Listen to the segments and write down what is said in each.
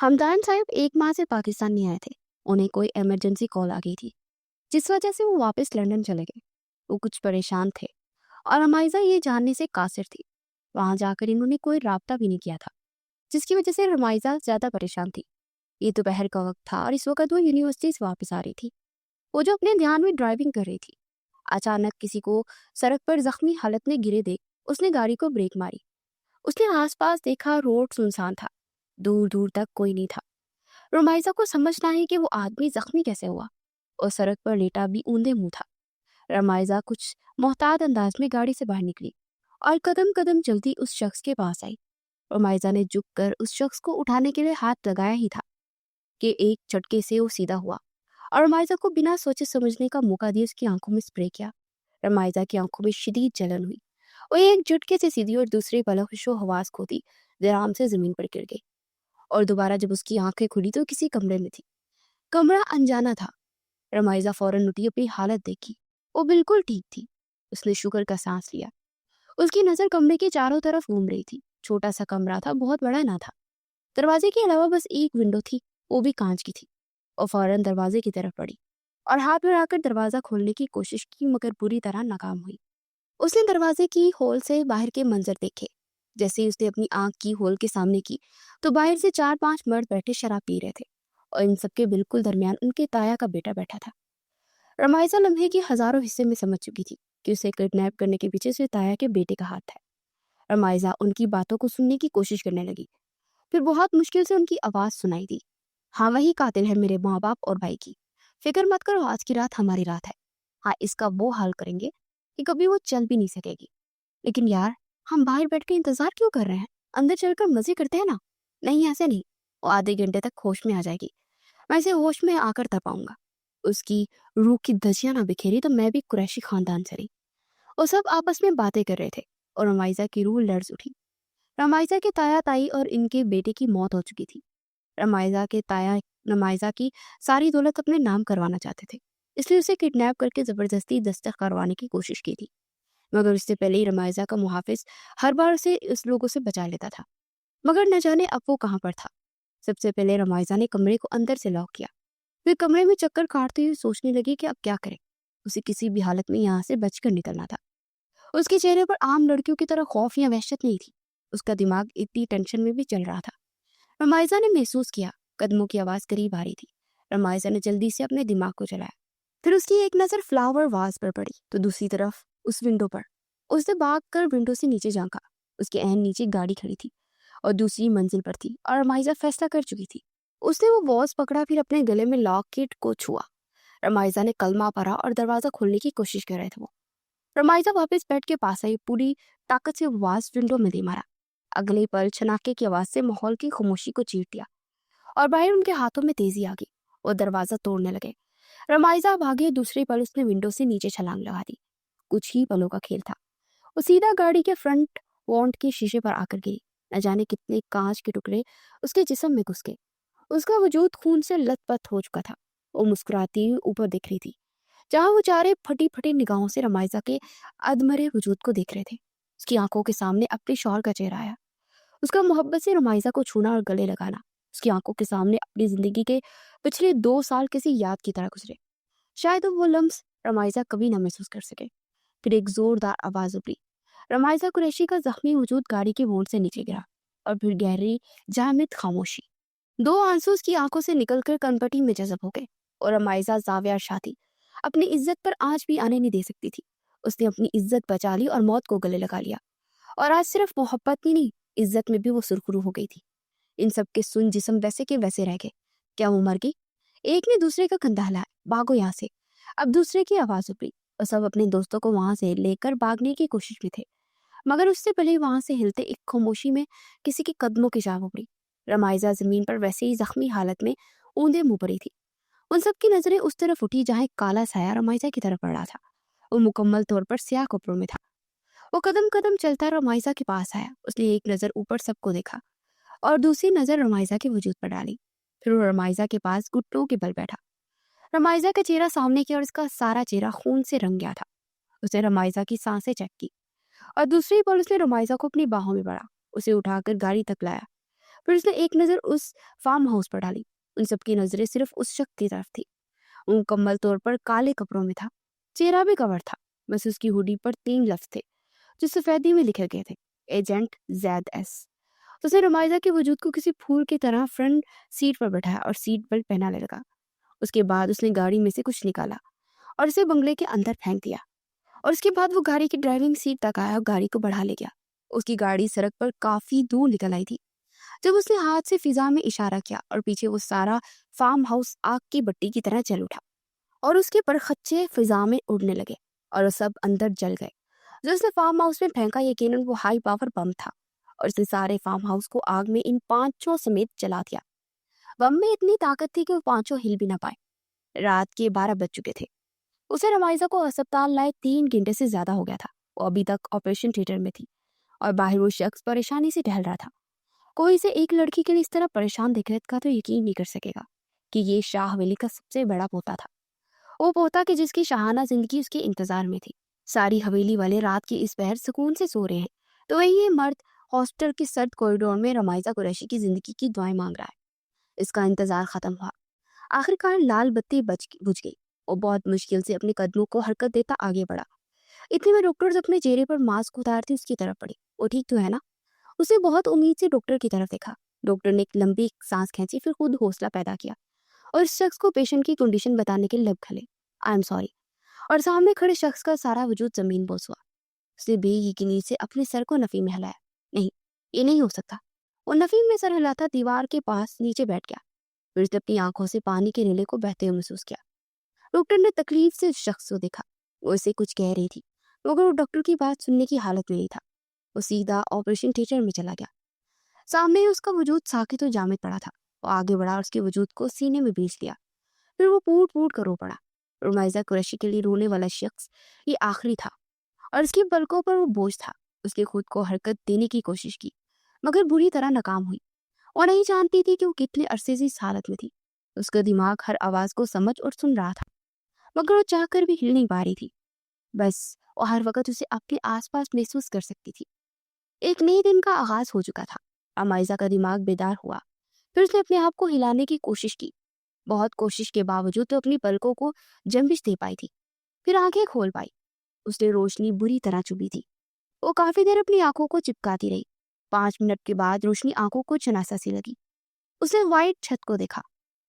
हमदान साहब 1 माह से पाकिस्तान नहीं आए थे। उन्हें कोई इमरजेंसी कॉल आ गई थी, जिस वजह से वो वापस लंदन चले गए। वो कुछ परेशान थे और रमाइजा ये जानने से कासिर थी। वहां जाकर इन्होंने कोई राब्ता भी नहीं किया था, जिसकी वजह से रमाइजा ज्यादा परेशान थी। ये दोपहर का वक्त था और इस वक्त वो यूनिवर्सिटी से वापस आ रही थी। वो जो अपने ध्यान में ड्राइविंग कर रही थी, अचानक किसी को सड़क पर जख्मी हालत में गिरे देख उसने गाड़ी को ब्रेक मारी। उसने आसपास देखा, रोड सुनसान था, दूर दूर तक कोई नहीं था। रोमाइजा को समझना है कि वो आदमी जख्मी कैसे हुआ और सड़क पर लेटा भी ऊंधे मुंह था। रमाइजा कुछ मोहतात अंदाज में गाड़ी से बाहर निकली और कदम कदम चलती उस शख्स के पास आई। रोमाइजा ने झुक कर उस शख्स को उठाने के लिए हाथ लगाया ही था कि एक झटके से वो सीधा हुआ और रमाइजा को बिना सोचे समझने का मौका दिए उसकी आंखों में स्प्रे किया। रमाइजा की आंखों में शदीद जलन हुई। वो एक झटके से सीधी और दूसरे पल होशो हवास खोती आराम से जमीन पर गिर गई। और दोबारा जब उसकी आंखें खुली तो किसी कमरे में थी। कमरा अनजाना था। रमाइजा फौरन उठी, अपनी हालत देखी। वो बिल्कुल ठीक थी। उसने शुक्र का सांस लिया। उसकी नजर कमरे के चारों तरफ घूम रही थी। छोटा सा कमरा था, बहुत बड़ा ना था। दरवाजे के अलावा बस एक विंडो थी, वो भी कांच की थी। और फौरन दरवाजे की तरफ बढ़ी और हाथ बढ़ाकर दरवाजा खोलने की कोशिश की, मगर बुरी तरह नाकाम हुई। उसने दरवाजे की होल से बाहर के मंजर देखे। जैसे ही उसने अपनी आंख की होल के सामने की तो बाहर से 4-5 मर्द बैठे शराब पी रहे थे और इन सबके बिल्कुल दरमियान उनके ताया का बेटा बैठा था। रमाइजा लम्हे के हजारों हिस्से में समझ चुकी थी कि उसे किडनैप करने के पीछे से ताया के बेटे का हाथ है। रमाइजा उनकी बातों को सुनने की कोशिश करने लगी। फिर बहुत मुश्किल से उनकी आवाज सुनाई दी। हाँ, वही कातिल है मेरे माँ बाप और भाई की। फिक्र मत करो, आज की रात हमारी रात है। हाँ, इसका वो हाल करेंगे कि कभी वो चल भी नहीं सकेगी। लेकिन यार, हम बाहर बैठ के इंतजार क्यों कर रहे हैं? अंदर चलकर मजे करते हैं ना। नहीं, ऐसे नहीं। वो आधे घंटे तक होश में आ जाएगी। मैं इसे होश में आकर तपाऊंगा। उसकी रूह की धज्जियां ना बिखेरी तो मैं भी कुरैशी खानदान से रही। वो सब आपस में बातें कर रहे थे और रमाइजा की रूह लर्ज उठी। रमाइजा के ताया ताई और इनके बेटे की मौत हो चुकी थी। रमाइजा के ताया रमाइजा की सारी दौलत अपने नाम करवाना चाहते थे, इसलिए उसे किडनैप करके जबरदस्ती दस्तक करवाने की कोशिश की थी। मगर उससे पहले ही रमाइजा का मुहाफिज हर बार उसे उस लोगों से बचा लेता था। मगर न जाने अब वो कहाँ पर था। सबसे पहले रमाइजा ने कमरे को अंदर से लॉक किया। फिर कमरे में चक्कर काटते हुए सोचने लगी कि अब क्या करे। उसे किसी भी हालत में यहाँ से बचकर निकलना था। उसके चेहरे पर आम लड़कियों की तरह खौफ या वहशत नहीं थी। उसका दिमाग इतनी टेंशन में भी चल रहा था। रमाइजा ने महसूस किया कदमों की आवाज करीब आ रही थी। रमाइजा ने जल्दी से अपने दिमाग को चलाया। फिर उसकी एक नजर फ्लावर वाज पर पड़ी तो दूसरी तरफ उस विंडो पर। उसने भाग कर विंडो से नीचे झांका। उसके एहन नीचे गाड़ी खड़ी थी और दूसरी मंजिल पर थी और रमाइजा फैसला कर चुकी थी। उसने वो वॉज पकड़ा, फिर अपने गले में लॉकेट को छुआ। रमाइजा ने कलमा पढ़ा और दरवाजा खोलने की कोशिश कर रहे थे वो। रमाइजा वापस बेड के पास आई, पूरी ताकत से वाज विंडो में दे मारा। अगले पल छनाके की आवाज से माहौल की खामोशी को चीर दिया और बाहर उनके हाथों में तेजी आ गई। वो दरवाजा तोड़ने लगे। रमाइजा भागे, दूसरे पल उसने विंडो से नीचे छलांग लगा दी। कुछ ही पलों का खेल था। वो सीधा गाड़ी के फ्रंट वॉन्ट के शीशे पर आकर गिरी। न जाने कितने कांच के टुकड़े उसके जिस्म में घुस गए। उसका वजूद खून से लथपथ हो चुका था। वो मुस्कुराती हुई ऊपर देख रही थी, जहां वो चारे फटी फटी निगाहों से रमाइजा के अधमरे वजूद को देख रहे थे। उसकी आंखों के सामने अपने शौहर का चेहरा आया। उसका मोहब्बत से रमाइजा को छूना और गले लगाना। उसकी आंखों के सामने अपनी जिंदगी के पिछले 2 साल किसी याद की तरह गुजरे। शायद वो लम्स रमाइजा कभी ना महसूस कर सके। फिर एक जोरदार आवाज उभरी। रमाइजा कुरैशी का जख्मी वजूद गाड़ी के मोड़ से नीचे गिरा और फिर गहरी जामिद खामोशी। 2 आंसू उसकी आंखों से निकलकर कनपटी में जज़ब हो गए और रमाइजा जाविया शादी अपनी इज्जत पर आज भी आने नहीं दे सकती थी। उसने अपनी इज्जत बचा ली और मौत को गले लगा लिया। और आज सिर्फ मोहब्बत ही नहीं, इज्जत में भी वो सुरखरू हो गई थी। इन सब के सुन जिस्म वैसे के वैसे रह गए। क्या वो मर गई? एक ने दूसरे का कंधा हिलाया, भागो यहाँ से। अब दूसरे की आवाज उभरी और सब अपने दोस्तों को वहां से लेकर भागने की कोशिश में थे। मगर उससे पहले वहां से हिलते एक खामोशी में किसी के कदमों की जाग उभरी। रमाइजा जमीन पर वैसे ही जख्मी हालत में ऊंधे मुंह पड़ी थी। उन सब की नजरें उस तरफ उठी जहां एक काला साया रमाइजा की तरफ पड़ रहा था। वो मुकम्मल तौर पर स्याह कपड़ों में था। वो कदम कदम चलता रमाइजा के पास आया। उसने एक नजर ऊपर सबको देखा और दूसरी नजर रमाइजा के वजूद पर डाली। फिर वो रमाइजा के पास घुटनों के बल बैठा। रमाइजा का चेहरा सामने किया और उसका सारा चेहरा खून से रंग गया था। उसने रमाइजा की सांसें चेक की और दूसरी पल उसने रमाइजा को अपनी बाहों में पड़ा, उसे उठाकर गाड़ी तक लाया। फिर उसने एक नज़र उस फार्म हाउस पर डाली। उन सबकी नज़रें सिर्फ उस शख्स की तरफ थी। वो मुकम्मल तौर पर काले कपड़ों में था, चेहरा भी कवर था। बस उसकी हुडी पर 3 लफ्ज थे जो सफेदी में लिखे गए थे, एजेंट ZS। तो उसने रमाइजा के वजूद को किसी फूल की तरह फ्रंट सीट पर बैठाया और सीट बेल्ट पहनाने लगा। उसके बाद उसने गाड़ी में से कुछ निकाला और उसे बंगले के अंदर फेंक दिया। और उसके बाद वो गाड़ी की ड्राइविंग सीट तक आया और गाड़ी को बढ़ा ले गया। उसकी गाड़ी सड़क पर काफी दूर निकल आई थी जब उसने हाथ से फिजा में इशारा किया और पीछे वो सारा फार्म हाउस आग की बत्ती की तरह जल उठा और उसके परखच्चे फिजा में उड़ने लगे और वो सब अंदर जल गए। जो उसने फार्म हाउस में फेंका यकीनन वो हाई पावर बम था और उसने सारे फार्म हाउस को आग में इन 5 समेत जला दिया। बम में इतनी ताकत थी कि वो 5 हिल भी ना पाए। रात के 12 बज चुके थे। उसे रमाइजा को अस्पताल लाए 3 घंटे से ज्यादा हो गया था। वो अभी तक ऑपरेशन थिएटर में थी और बाहर वो शख्स परेशानी से टहल रहा था। कोई इसे एक लड़की के लिए इस तरह परेशान देखा तो यकीन नहीं कर सकेगा कि ये शाह हवेली का सबसे बड़ा पोता था। वो पोता कि जिसकी शाहाना जिंदगी उसके इंतजार में थी। सारी हवेली वाले रात की इस पहर सुकून से सो रहे हैं, तो वही ये मर्द हॉस्टल के सर्द कॉरिडोर में रमाइजा कुरैशी की जिंदगी की दुआएं मांग रहा है। इसका इंतजार खत्म हुआ। आखिरकार लाल बत्ती बुझ गई। वो बहुत मुश्किल से अपने कदमों को हरकत देता आगे बढ़ा। इतने में डॉक्टर अपने चेहरे पर मास्क उतारते उसकी तरफ पड़ी। वो ठीक तो है ना? उसे बहुत उम्मीद से डॉक्टर की तरफ देखा। डॉक्टर ने एक लंबी सांस खींची, फिर खुद हौसला पैदा किया और इस शख्स को पेशेंट की कंडीशन बताने के लब खले। I am sorry. और सामने खड़े शख्स का सारा वजूद जमीन बोस हुआ। उसने बेयकीनी से अपने सर को नफी में हिलाया। नहीं, ये नहीं हो सकता। वो नफी में सर हिलाता दीवार के पास नीचे बैठ गया। फिर उसने अपनी आंखों से पानी के रेले को बहते हुए महसूस किया। डॉक्टर ने तकलीफ से उस शख्स को देखा। वो इसे कुछ कह रही थी मगर वो डॉक्टर की बात सुनने की हालत में नहीं था। वो सीधा ऑपरेशन थिएटर में चला गया। सामने ही उसका वजूद साकित और जामिद पड़ा था। वो आगे बढ़ा और उसके वजूद को सीने में बींच लिया। फिर वो फूट फूट कर रो पड़ा। रुमाइजा कुरैशी के लिए रोने वाला शख्स ये आखिरी था और उसकी पलकों पर वो बोझ था। उसके खुद को हरकत देने की कोशिश की मगर बुरी तरह नाकाम हुई। वो नहीं जानती थी कि वो कितने अरसे से इस हालत में थी। उसका दिमाग हर आवाज को समझ और सुन रहा था मगर वो चाहकर भी हिल नहीं पा रही थी। बस वो हर वक्त उसे अपने आसपास महसूस कर सकती थी। एक नए दिन का आगाज हो चुका था। अमाइजा का दिमाग बेदार हुआ। फिर उसने अपने आप को हिलाने की कोशिश की। बहुत कोशिश के बावजूद तो अपनी पलकों को जंबिश दे पाई थी। फिर आंखें खोल पाई। उसने रोशनी बुरी तरह चुभी थी। वो काफी देर अपनी आंखों को चिपकाती रही। 5 मिनट के बाद रोशनी आंखों को चनासा सी लगी। उसने वाइट छत को देखा,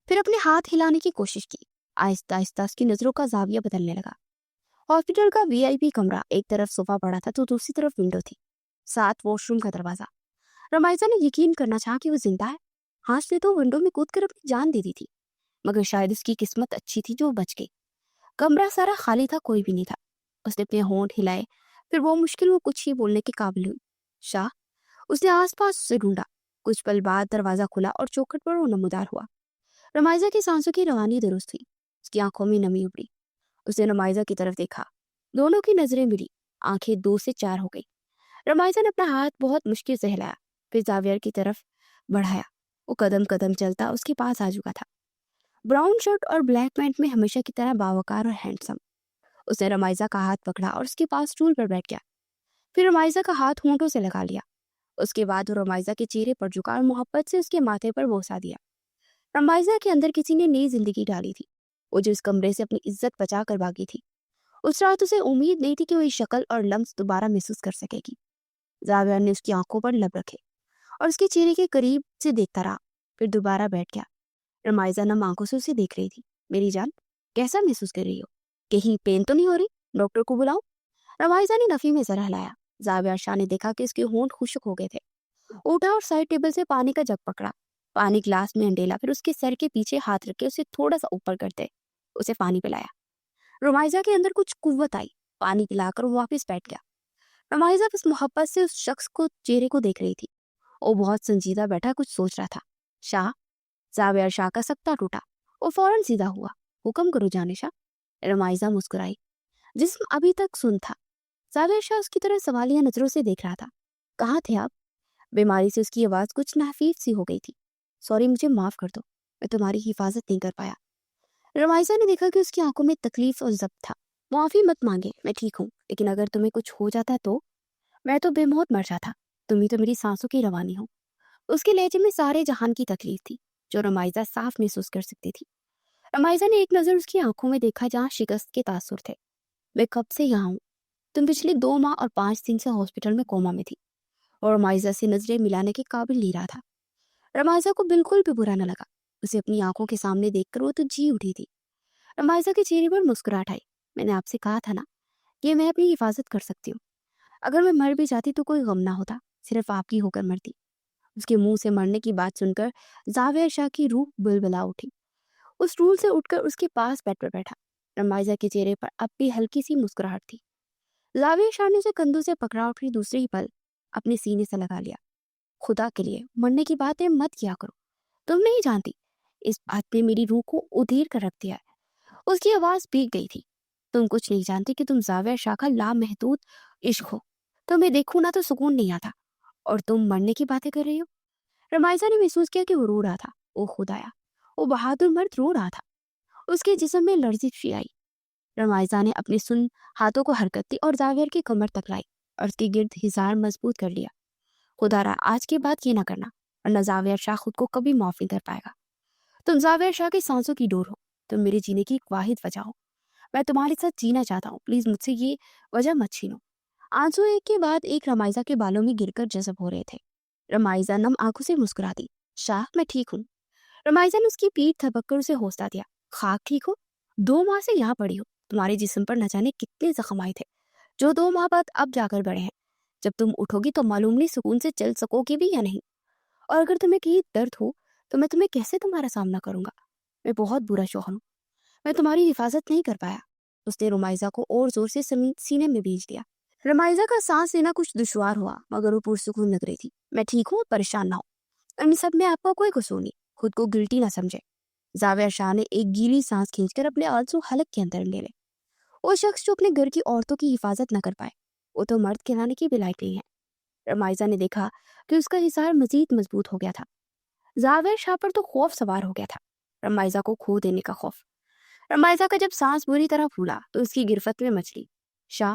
फिर अपने हाथ हिलाने की कोशिश की। आहिस्ता आहिस्ता उसकी नजरों का जाविया बदलने लगा। हॉस्पिटल का VIP कमरा, एक तरफ सोफा पड़ा था तो दूसरी तरफ विंडो थी, साथ वॉशरूम का दरवाजा। रमाइजा ने यकीन करना चाहा कि वो जिंदा है। हाँ, से तो विंडो में कूद कर अपनी जान दे दी थी मगर शायद उसकी किस्मत अच्छी थी जो वो बच गई। कमरा सारा खाली था, कोई भी नहीं था। उसने अपने होंठ हिलाए, फिर वो मुश्किल में कुछ ही बोलने के काबिल हुई। शाह। उसने आसपास उसे ढूंढा। कुछ पल बाद दरवाजा खुला और चौखट पर वो नमूदार हुआ। रमाइजा की सांसों की रवानी दुरुस्त हुई। उसकी आंखों में नमी उभरी। उसने रमाइजा की तरफ देखा। दोनों की नजरें मिली। आंखें 2 से 4 हो गई। रमाइजा ने अपना हाथ बहुत मुश्किल से हिलाया, फिर जावियर की तरफ बढ़ाया। वो कदम कदम चलता उसके पास आ चुका था। ब्राउन शर्ट और ब्लैक पैंट में हमेशा की तरह बावकार और हैंडसम। उसने रमाइजा का हाथ पकड़ा और उसके पास स्टूल पर बैठ गया। फिर रमाइजा का हाथ होंठों से लगा लिया। उसके बाद वो रमाइजा के चेहरे पर झुका और मोहब्बत से उसके माथे पर बोसा दिया। रमाइजा के अंदर किसी ने नई जिंदगी डाली थी। वो जो इस कमरे से अपनी इज्जत बचा कर भागी थी। उस रात उसे उम्मीद नहीं थी कि वो ये शक्ल और लम्स दोबारा महसूस कर सकेगी। जावियर ने उसकी आंखों पर लब रखे और उसके चेहरे के करीब से देखता रहा, फिर दोबारा बैठ गया। रमाइजा नम आंखों से उसे देख रही थी। मेरी जान, कैसा महसूस कर रही हो? कहीं पेन तो नहीं हो रही? डॉक्टर को बुलाऊं? रमाइजा ने नफी में जरा हिलाया। जावियर शाह ने देखा कि उसके होंठ खुश्क हो गए थे। उठा और साइड टेबल से पानी का जग पकड़ा। पानी ग्लास में अंडेला, फिर उसके सर के पीछे हाथ रख के उसे थोड़ा सा ऊपर करते उसे पानी पिलाया। रमाइजा के अंदर कुछ कुव्वत आई। पानी पिलाकर वो वापस बैठ गया। रमाइजा बस मोहब्बत से उस शख्स को चेहरे को देख रही थी। वो बहुत संजीदा बैठा कुछ सोच रहा था। शाह। जावियर शाह का सख्ता टूटा। वो फौरन सीधा हुआ। हुक्म करो जानिशा। रमाइजा मुस्कुराई। जिस्म अभी तक सुन था। जावियर शाह उसकी तरह सवालिया नजरों से देख रहा था। कहाँ थे आप? बीमारी से उसकी आवाज कुछ नाहफीफ सी हो गई थी। सॉरी, मुझे माफ कर दो, मैं तुम्हारी हिफाजत नहीं कर पाया। रमाइजा ने देखा कि उसकी आंखों में तकलीफ और जब्त था। माफी मत मांगे, मैं ठीक हूँ, लेकिन अगर तुम्हें कुछ हो जाता तो? मैं तो बेमौत मर जाता। तुम ही तो मेरी सांसों की रवानी हो। اس کے لہجے میں سارے جہان کی تکلیف تھی جو رمائزہ صاف محسوس کر سکتی تھی۔ رمائزہ نے ایک نظر اس کی آنکھوں میں دیکھا جہاں شکست کے تاثر تھے۔ میں کب سے یہاں ہوں؟ تم پچھلے 2 ماہ اور 5 دن سے ہاسپٹل میں کوما میں تھی۔ اور رمائزہ سے نظریں ملانے کے قابل نہیں رہا تھا۔ رمائزہ کو بالکل بھی برا نہ لگا۔ اسے اپنی آنکھوں کے سامنے دیکھ کر وہ تو جی اٹھی تھی۔ رمائزہ کے چہرے پر مسکراہٹ آئی۔ میں نے آپ سے کہا تھا نا کہ میں اپنی حفاظت کر سکتی ہوں۔ اگر میں مر بھی جاتی تو کوئی غم نہ ہوتا، صرف آپ کی ہو کر مرتی۔ اس کے منہ سے مرنے کی بات سن کر زاویہ شاہ کی روح بلبلا اٹھی۔ اس اسٹول سے اٹھ کر اس کے پاس بیڈ پر بیٹھا۔ رمائزہ کے چہرے پر اب بھی ہلکی سی مسکراہٹ تھی۔ زاویہ شاہ نے اسے کندھوں سے پکڑا اور پھر دوسرے ہی پل اپنے سینے سے لگا لیا۔ خدا کے لیے مرنے کی باتیں مت کیا کرو، تم نہیں جانتی اس بات پہ میری روح کو ادھیر کر رکھ دیا ہے۔ اس کی آواز بھیگ گئی تھی۔ تم کچھ نہیں جانتی کہ تم زاویہ شاہ کا لامحدود عشق ہو۔ تمہیں دیکھوں نہ تو سکون نہیں آتا اور تم مرنے کی باتیں کر رہی ہو۔ رمائزہ نے محسوس کیا کہ وہ رو رہا تھا۔ او خدایا، وہ بہادر مرد رو رہا تھا۔ اس کے جسم میں لرزش سی آئی۔ رمائزہ نے اپنے سن ہاتھوں کو حرکت دی اور زاویہ کی کمر تک لائی اور اس کے گرد ہزار مضبوط کر لیا۔ خدا را آج کے بعد یہ نہ کرنا ورنہ زاویہ شاہ خود کو کبھی معاف نہیں کر پائے گا۔ تم زاویہ شاہ کی سانسوں کی ڈور ہو، تم میرے جینے کی ایک واحد وجہ ہو۔ میں تمہارے ساتھ جینا چاہتا ہوں، پلیز مجھ سے یہ وجہ مت چھینو۔ آنسو ایک کے بعد ایک رمائزہ کے بالوں میں گر کر جذب ہو رہے تھے۔ رمائزہ نم آنکھوں سے مسکرا دی۔ شاہ میں ٹھیک ہوں۔ رمائزہ نے اس کی پیٹھ تھپک کر اسے حوصلہ دیا۔ خاک ٹھیک ہو؟ 2 ماہ سے یہاں پڑی ہو، تمہارے جسم پر نہ جانے کتنے زخم آئے تھے جو 2 ماہ بعد اب جا کر بڑھے ہیں۔ جب تم اٹھو گی تو معلوم نہیں سکون سے چل سکو گی بھی یا نہیں، اور اگر تمہیں کہیں درد ہو تو میں تمہیں کیسے تمہارا سامنا کروں گا؟ میں بہت برا شوہر ہوں، میں تمہاری حفاظت نہیں کر پایا۔ اس نے رمائزہ کو اور زور سے سینے میں بھیج دیا۔ رمائزہ کا سانس لینا کچھ دشوار ہوا مگر وہ پرسکون لگ رہی تھی۔ میں ٹھیک ہوں، پریشان نہ ہو، ان سب میں آپ کا کوئی قصور نہیں، خود کو گلٹی نہ سمجھے۔ زاویہ شاہ نے ایک گیلی سانس کھینچ کر اپنے آنسو حلق کے اندر لے لے۔ وہ شخص جو اپنے گھر کی عورتوں کی حفاظت نہ کر پائے وہ تو مرد کہلانے کی بھی لائق نہیں ہے۔ رمائزہ نے دیکھا کہ اس کا حصار مزید مضبوط ہو گیا تھا۔ زاویہ شاہ پر تو خوف سوار ہو گیا تھا، رمائزہ کو کھو دینے کا خوف۔ رمائزہ کا جب سانس بری طرح پھولا تو اس کی گرفت میں مچلی۔ شاہ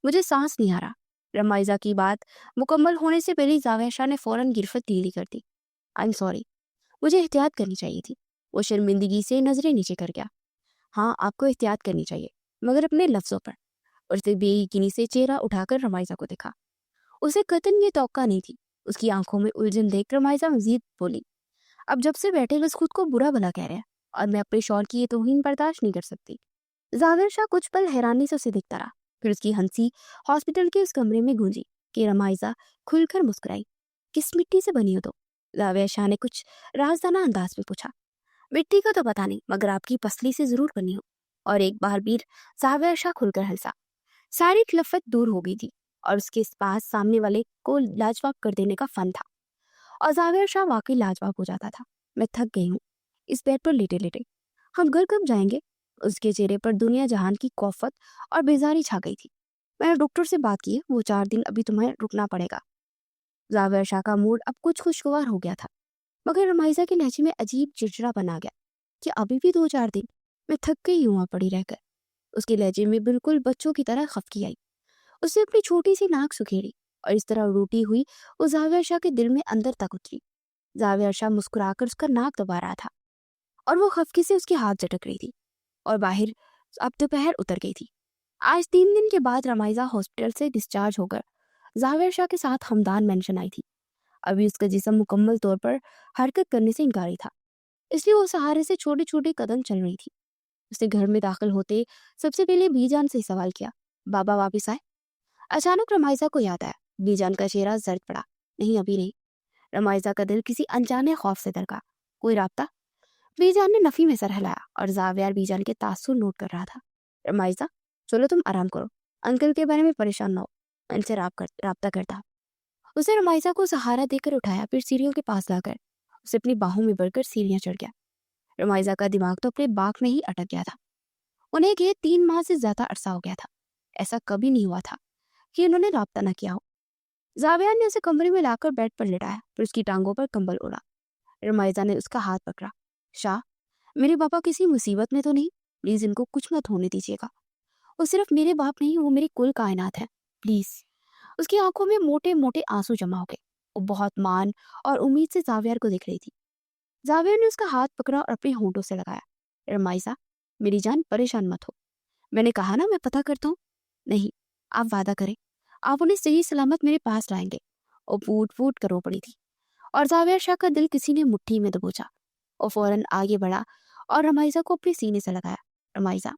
مجھے سانس نہیں آ رہا۔ رمائزہ کی بات مکمل ہونے سے پہلے زاویہ شاہ نے فوراً گرفت ڈھیلی کر دی۔ آئی ایم سوری، مجھے احتیاط کرنی چاہیے تھی۔ وہ شرمندگی سے نظریں نیچے کر گیا۔ ہاں آپ کو احتیاط کرنی چاہیے مگر اپنے لفظوں پر۔ اور اسے بے یقینی سے چہرہ اٹھا کر رمائزہ کو دیکھا۔ اسے قطعاً یہ توقع نہیں تھی۔ اس کی آنکھوں میں الجھن دیکھ رمائزہ مزید بولی، اب جب سے بیٹھے بس خود کو برا بھلا کہہ رہے ہیں اور میں اپنے شوہر کی یہ توہین برداشت نہیں کر سکتی۔ زاویہ شاہ کچھ پل حیرانی سے اسے دیکھتا رہا، پھر اس کی ہنسی ہاسپٹل کے اس کمرے میں گونجی کہ رمائزہ کھل کر مسکرائی۔ کس مٹی سے بنی ہو تو؟ زاویہ شاہ نے کچھ رازدانہ انداز میں پوچھا۔ مٹی کا تو پتا نہیں مگر آپ کی پسلی سے ضرور بنی ہو۔ اور ایک بار پھر زاویہ شاہ کھل کر ہنسا۔ ساری کلفت دور ہو گئی تھی اور اس کے پاس سامنے والے کو لاجواب کر دینے کا فن تھا، اور زاویہ شاہ واقعی لاجواب ہو جاتا تھا۔ میں تھک گئی ہوں اس بیڈ پر لیٹے لیٹے، ہم گھر کب جائیں گے؟ اس کے چہرے پر دنیا جہان کی کوفت اور بیزاری چھا گئی تھی۔ میں نے ڈاکٹر سے بات کی ہے، وہ 4 دن ابھی تمہیں رکنا پڑے گا۔ زاویہ شاہ کا موڈ اب کچھ خوشگوار ہو گیا تھا مگر رمائزہ کے لہجے میں عجیب چڑچڑا بنا گیا کہ ابھی بھی 2-4 دن؟ میں تھک گئی ہوں پڑی رہ کر۔ اس کے لہجے میں بالکل بچوں کی طرح خفگی آئی۔ اس نے اپنی چھوٹی سی ناک سکھیڑی اور اس طرح روٹی ہوئی وہ زاویہ شاہ کے دل میں اندر تک اتری۔ زاویہ شاہ مسکرا کر اس کا ناک دبا رہا تھا اور وہ خفگی سے اس کے ہاتھ جھٹک رہی تھی اور باہر اب دوپہر اتر گئی تھی۔ آج 3 دن کے بعد رمائزہ ہاسپٹل سے ڈسچارج ہو کر زاویہ شاہ کے ساتھ ہمدان مینشن آئی تھی۔ ابھی اس کا جسم مکمل طور پر حرکت کرنے سے انکاری تھا، اس لیے وہ سہارے سے چھوٹے چھوٹے قدم چل رہی تھی۔ اس نے گھر میں داخل ہوتے سب سے پہلے بی جان سے سوال کیا، بابا واپس آئے؟ اچانک رمائزہ کو یاد آیا۔ بی جان کا چہرہ زرد پڑا۔ نہیں ابھی نہیں۔ رمائزہ کا دل کسی انجانے خوف سے درکا۔ کوئی رابطہ؟ بی جان نے نفی میں سر ہلایا اور زاویہ بی جان کے تاثر نوٹ کر رہا تھا۔ رمائزہ چلو تم آرام کرو، انکل کے بارے میں پریشان نہ ہو، میں ان سے رابطہ کرتا۔ اسے رمائزہ کو سہارا دے کر اٹھایا، پھر سیڑھیوں کے پاس لا کر اسے اپنی باہوں میں بڑھ کر سیڑھیاں چڑھ گیا۔ رمائزہ کا دماغ تو اپنے باغ میں ہی اٹک گیا تھا۔ انہیں کہ 3 ماہ سے زیادہ عرصہ ہو گیا تھا، ایسا کبھی نہیں ہوا تھا کہ انہوں نے رابطہ نہ کیا ہو۔ زاویہ نے اسے کمرے میں لا کر بیڈ پر لٹایا، پھر اس کی ٹانگوں پر کمبل اوڑھا۔ رمائزہ نے اس کا ہاتھ پکڑا۔ شاہ میرے پاپا کسی مصیبت میں تو نہیں؟ پلیز ان کو کچھ مت ہونے دیجیے گا۔ وہ صرف میرے باپ نہیں، وہ میری کل کائنات ہے، پلیز۔ اس کی آنکھوں میں موٹے موٹے آنسو جمع ہو گئے۔ وہ بہت مان اور امید سے زاویار کو دیکھ رہی تھی۔ زاویار نے اس کا ہاتھ پکڑا اور اپنے ہونٹوں سے لگایا۔ رمائزہ میری جان پریشان مت ہو، میں نے کہا نا میں پتہ کرتا ہوں۔ نہیں، آپ وعدہ کریں آپ انہیں صحیح سلامت میرے پاس لائیں گے۔ وہ پھوٹ پھوٹ کر رو پڑی تھی اور زاویار شاہ کا دل کسی نے مٹھی میں دبوچا۔ وہ فوراً آگے بڑھا اور رمائزہ کو اپنے سینے سے لگایا۔ رمائزہ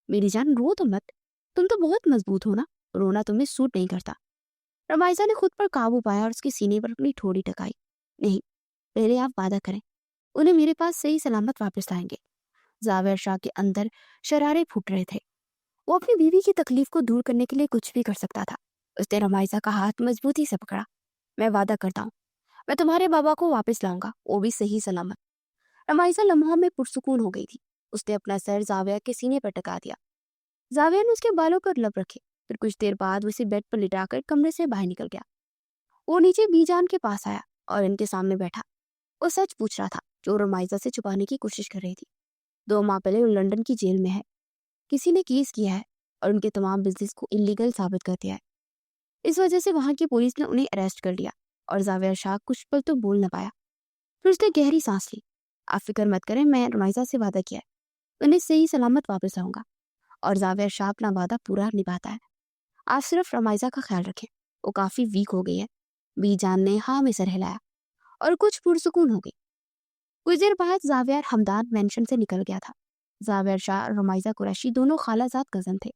میری جان رو تو مت، تم تو بہت مضبوط ہو نا، رونا تمہیں سوٹ نہیں کرتا۔ رمائزہ نے خود پر قابو پایا اور اس کے سینے پر اپنی ٹھوڑی ٹکائی۔ نہیں، پہلے آپ وعدہ کریں انہیں میرے پاس صحیح سلامت واپس لائیں گے۔ زاویار شاہ کے اندر شرارے پھوٹ رہے تھے۔ وہ اپنی بیوی کی تکلیف کو دور کرنے کے لیے کچھ بھی کر سکتا تھا۔ اس نے رمائزہ کا ہاتھ مضبوطی سے پکڑا۔ میں وعدہ کرتا ہوں میں تمہارے بابا کو واپس لاؤں گا، وہ بھی صحیح سلامت۔ رمائزہ لمحوں میں پرسکون ہو گئی تھی۔ اس نے اپنا سر زاویار کے سینے پر ٹکا دیا۔ زاویار نے اس کے بالوں پر لب رکھے، پھر کچھ دیر بعد اسے بیڈ پر لٹا کر کمرے سے باہر نکل گیا۔ وہ نیچے بی جان کے پاس آیا اور ان کے سامنے بیٹھا۔ وہ سچ پوچھ رہا تھا جو رمائزہ سے چھپانے کی کوشش کر رہی تھی۔ 2 ماہ پہلے وہ لندن کی جیل میں ہے، کسی نے کیس کیا ہے اور ان کے تمام بزنس کو انلیگل ثابت کر دیا ہے۔ اس وجہ سے وہاں کی پولیس نے انہیں اریسٹ کر لیا اور زاویار شاہ کچھ پل تو بول نہ پایا۔ پھر اس نے گہری سانس لی۔ آپ فکر مت کریں، میں رمائزہ سے وعدہ کیا ہے انہیں صحیح سلامت واپس لاؤں گا، اور زاویار شاہ اپنا وعدہ پورا نبھاتا ہے۔ آپ صرف رمائزہ کا خیال رکھیں، وہ کافی ویک ہو گئی ہے۔ بی جان نے ہاں میں سر ہلایا اور کچھ پرسکون ہو گئی۔ کچھ دیر بعد زاویار ہمدان مینشن سے نکل گیا تھا۔ زاویار شاہ اور رمائزہ قریشی دونوں خالہ زاد کزن تھے۔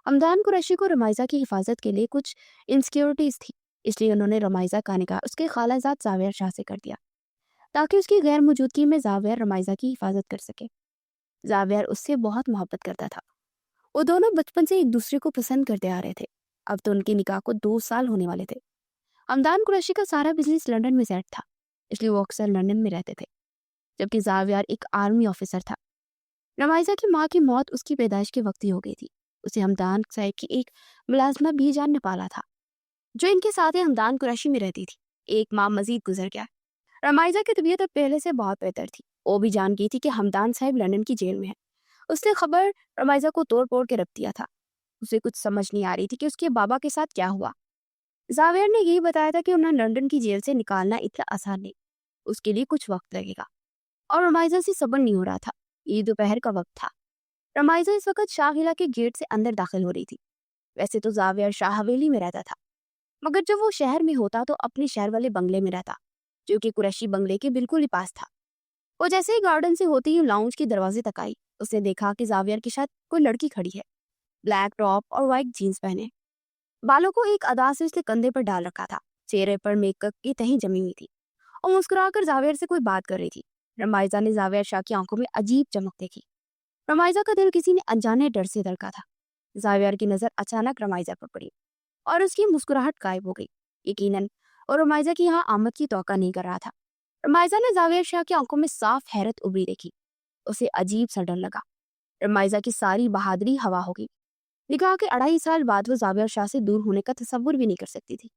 ہمدان قریشی کو رمائزہ کی حفاظت کے لیے کچھ انسیکیورٹیز تھی، اس لیے انہوں نے رمائزہ کا نکاح اس کے خالہ زاد زاویار شاہ سے کر دیا تاکہ اس کی غیر موجودگی میں زاویار رمائزہ کی حفاظت کر سکے۔ زاویار اس سے بہت محبت کرتا تھا۔ وہ دونوں بچپن سے ایک دوسرے کو پسند کرتے آ رہے تھے۔ اب تو ان کے نکاح کو 2 سال ہونے والے تھے۔ ہمدان قریشی کا سارا بزنس لندن میں سیٹ تھا، اس لیے وہ اکثر لندن میں رہتے تھے، جبکہ زاویار ایک آرمی آفیسر تھا۔ رمائزہ کی ماں کی موت اس کی پیدائش کے وقت ہی ہو گئی تھی۔ اسے ہمدان صاحب کی ایک ملازمہ بی جان نے پالا تھا جو ان کے ساتھ ہمدان قریشی میں رہتی تھی۔ 1 ماہ مزید گزر گیا۔ رمائزہ کی طبیعت اب پہلے سے بہت بہتر تھی۔ وہ بھی جان گئی تھی کہ ہمدان صاحب لندن کی جیل میں ہے۔ اس نے خبر رمائزہ کو توڑ پوڑ کے رکھ دیا تھا۔ اسے کچھ سمجھ نہیں آ رہی تھی کہ اس کے بابا کے ساتھ کیا ہوا۔ زاویار نے یہی بتایا تھا کہ انہیں لندن کی جیل سے نکالنا اتنا آسان نہیں، اس کے لیے کچھ وقت لگے گا، اور رمائزہ سے صبر نہیں ہو رہا تھا۔ یہ دوپہر کا وقت تھا۔ رمائزہ اس وقت شاہ قلعہ کے گیٹ سے اندر داخل ہو رہی تھی۔ ویسے تو زاویار شاہ حویلی میں رہتا تھا، مگر جب وہ شہر میں ہوتا تو اپنے شہر والے بنگلے میں رہتا جو کہ قریشی بنگلے کے بالکل ہی پاس تھا۔ وہ جیسے ہی گارڈن سے ہوتی ہی لاؤنج کے دروازے تک آئی، اس نے دیکھا کہ زاویار کے ساتھ کوئی لڑکی کھڑی ہے، بلیک ٹاپ اور وائٹ جینز پہنے، بالوں کو ایک ادا سے اس نے کندھے پر ڈال رکھا تھا، چہرے پر میک اپ کی تہیں جمی ہوئی تھی اور مسکرا کر زاویار سے کوئی بات کر رہی تھی۔ رمائزہ نے زاویار شاہ کی آنکھوں میں عجیب چمک دیکھی۔ رمائزہ کا دل کسی نے انجانے ڈر سے دھڑکا تھا۔ زاویار کی نظر اچانک رمائزہ پر پڑی اور اس کی مسکراہٹ غائب ہو گئی۔ یقیناً اور رمائزہ کی یہاں آمد کی توقع نہیں کر رہا تھا۔ رمائزہ نے زاویار شاہ کی آنکھوں میں صاف حیرت ابری دیکھی۔ اسے عجیب سا ڈر لگا۔ رمائزہ کی ساری بہادری ہوا ہو گئی۔ نکاح کے 2.5 سال بعد وہ زاویار شاہ سے دور ہونے کا تصور بھی نہیں کر سکتی تھی۔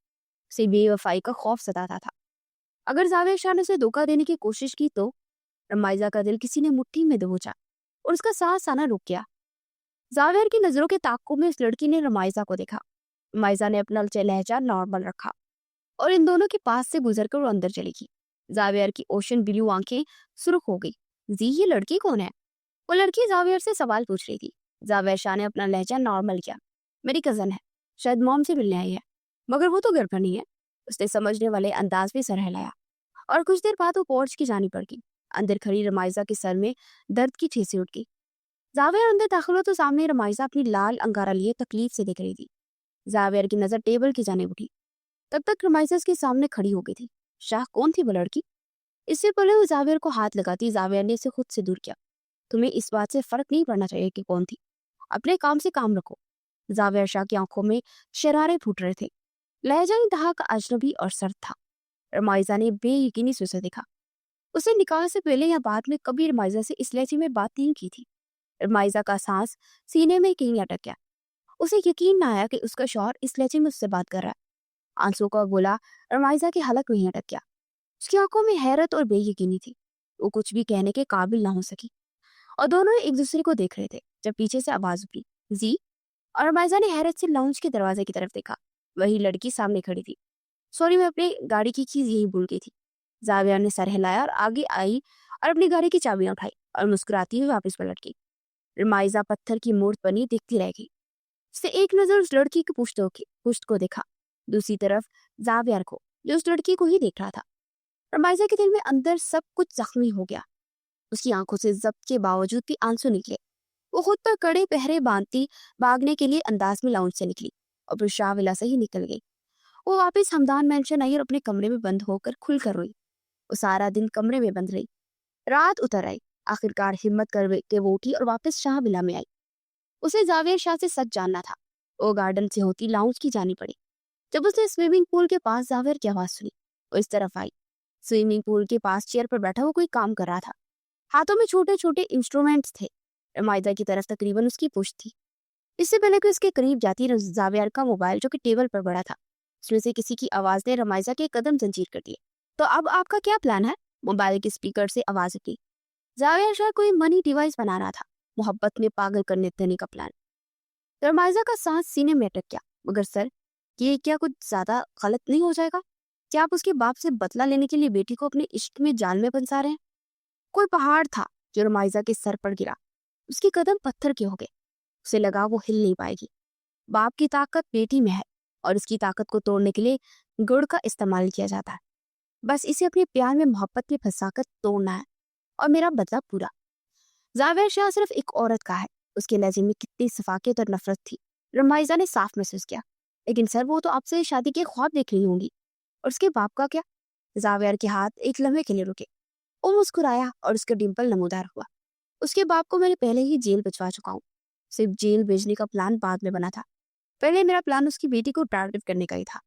اسے بے وفائی کا خوف ستاتا تھا۔ اگر زاویار شاہ نے اسے دھوکہ دینے کی کوشش کی تو رمائزہ کا دل کسی نے مٹھی میں دبوچا اور اس کا سانس آنا رک گیا۔ زاویار کی نظروں کے تعاقب میں اس لڑکی نے رمائزہ کو دیکھا۔ رمائزہ نے اپنا لہجہ نارمل رکھا اور ان دونوں کے پاس سے گزر کر وہ اندر چلی گئی۔ زاویار کی اوشن بلیو آنکھیں سرخ ہو گئی۔ جی یہ لڑکی کون ہے؟ وہ لڑکی زاویار سے سوال پوچھ رہی تھی۔ زاویار شاہ نے اپنا لہجہ نارمل کیا۔ میری کزن ہے، شاید موم سے ملنے آئی ہے، مگر وہ تو گھر پر نہیں ہے۔ اس نے سمجھنے والے انداز میں سر ہلایا اور کچھ دیر بعد وہ پورچ کی جانب بڑھ گئی۔ اندر کھڑی رمائزہ کے سر میں درد کی ٹھیسی اٹھ گئی۔ زاویار اندر داخل ہوا تو سامنے رمائزہ اپنی لال انگارہ لیے تکلیف سے دیکھ رہی تھی۔ زاویار کی نظر ٹیبل کی جانب اٹھی، تب تک رمائزہ اس کے سامنے کھڑی ہو گئی تھی۔ شاہ کون تھی وہ لڑکی؟ اس سے پہلے وہ زاویار کو ہاتھ لگاتی زاویار نے اسے خود سے دور کیا۔ تمہیں اس بات سے فرق نہیں پڑنا چاہیے کہ کون تھی، اپنے کام سے کام رکھو۔ زاویار شاہ کی آنکھوں میں شرارے پھوٹ رہے تھے۔ لہجہ انتہا کا اجنبی اور سرد تھا۔ رمائزہ نے بے یقینی سے اسے دیکھا۔ اسے نکاح سے پہلے یا بعد میں کبھی رمائزہ سے اس لہجے میں بات نہیں کی تھی۔ رمائزہ کا سانس سینے میں کہیں اٹک گیا۔ اسے یقین نہ آیا کہ اس کا شوہر اس لہجے میں اس سے بات کر رہا ہے۔ آنسو کا گولا رمائزہ کے حلق میں ہی اٹک گیا۔ اس کی آنکھوں میں حیرت اور بے یقینی تھی۔ وہ کچھ بھی کہنے کے قابل نہ ہو سکی اور دونوں ایک دوسرے کو دیکھ رہے تھے جب پیچھے سے آواز اٹھی، زی؟ اور رمائزہ نے حیرت سے لاؤنج کے دروازے کی طرف دیکھا۔ وہی لڑکی سامنے کھڑی تھی۔ सॉरी, मैं अपनी गाड़ी की कीज यही भूल गई थी। जाविया ने सर हिलाया और आगे आई और अपनी गाड़ी की चाबियां उठाई और मुस्कुराती हुई वापस पलट गई। रमाइजा पत्थर की मूर्त बनी देखती रह गई। उसने एक नजर उस लड़की की पुश्त को देखा, दूसरी तरफ जावियर को, जो उस लड़की को ही देख रहा था। रमाइजा के दिल में अंदर सब कुछ जख्मी हो गया। उसकी आंखों से जब्त के बावजूद भी आंसू निकले। वो खुद पर कड़े पहरे बांधती भागने के लिए अंदाज में लाउंज से निकली और फिर शाहविला से ही निकल गई। वो वापस हमदान मेंशन आई और अपने कमरे में बंद होकर खुलकर रोई। वो सारा दिन कमरे में बंद रही। रात उतर आई। आखिरकार हिम्मत कर के वो उठी और वापस शाहविला में आई। उसे जावेर शाह से सच जानना था। वो गार्डन से होती लाउंज की जानी पड़ी। जब उसने स्विमिंग पूल के पास जावेर की आवाज सुनी, वो इस तरफ आई। स्विमिंग पूल के पास चेयर पर बैठा वो कोई काम कर रहा था। हाथों में छोटे छोटे इंस्ट्रूमेंट्स थे। रमाइदा की तरफ तकरीबन उसकी पुश्त थी। इससे पहले कि उसके करीब जाती जावियर का मोबाइल जो कि टेबल पर पड़ा था, उसमें से किसी की आवाज ने रमाइजा के कदम जंजीर कर दिए। तो अब आपका क्या प्लान है? मोबाइल के स्पीकर से आवाज उठी। जावियर शायद कोई मनी डिवाइस बना रहा था, मोहब्बत में पागल करने देने का प्लान। रमाइजा का सांस सीने में अटक गया। मगर सर, ये क्या कुछ ज्यादा गलत नहीं हो जाएगा? क्या आप उसके बाप से बदला लेने के लिए बेटी को अपने इश्क में जाल में फंसा रहे हैं? कोई पहाड़ था जो रमाइजा के सर पर गिरा। उसके कदम पत्थर के हो गए। उसे लगा वो हिल नहीं पाएगी। बाप की ताकत बेटी में है और उसकी ताकत को तोड़ने के लिए गुड़ का इस्तेमाल किया जाता है। बस इसे अपने प्यार में मोहब्बत में फंसाकर तोड़ना है और मेरा बदला पूरा। जावेर शाह सिर्फ एक औरत का है। उसके लहजे में कितनी सफाकियत और नफरत थी, रमाइजा ने साफ महसूस किया। लेकिन सर, वो तो आपसे शादी के ख्वाब देख रही होंगी। और उसके बाप का क्या? जावेर के हाथ एक लम्हे के लिए रुके। वो मुस्कुराया और उसका डिम्पल नमूदार हुआ। उसके बाप को मैंने पहले ही जेल भिजवा चुका हूँ। सिर्फ जेल भेजने का प्लान बाद में बना था। पहले मेरा प्लान उसकी बेटी को टारगेट करने का ही था।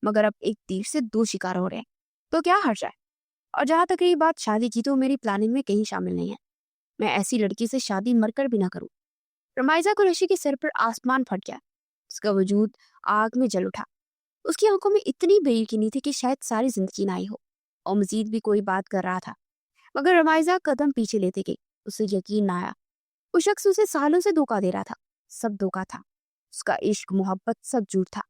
मगर अब एक तीर से दो शिकार हो रहे हैं, तो क्या हर्ज है? और जहां तक रही बात शादी की, तो मेरी प्लानिंग में कहीं शामिल नहीं है। मैं ऐसी लड़की से शादी मरकर भी ना करूं। रमाइजा कुरैशी के सर पर आसमान फट गया। उसका वजूद आग में जल उठा। उसकी आंखों में इतनी बेयकीनी थी कि शायद सारी जिंदगी ना आई हो। और मजीद भी कोई बात कर रहा था, मगर रमाइजा कदम पीछे लेते गई। उसे यकीन ना आया। वो शख्स उसे सालों से धोखा दे रहा था। सब धोखा था। उसका इश्क, मोहब्बत, सब झूठ था।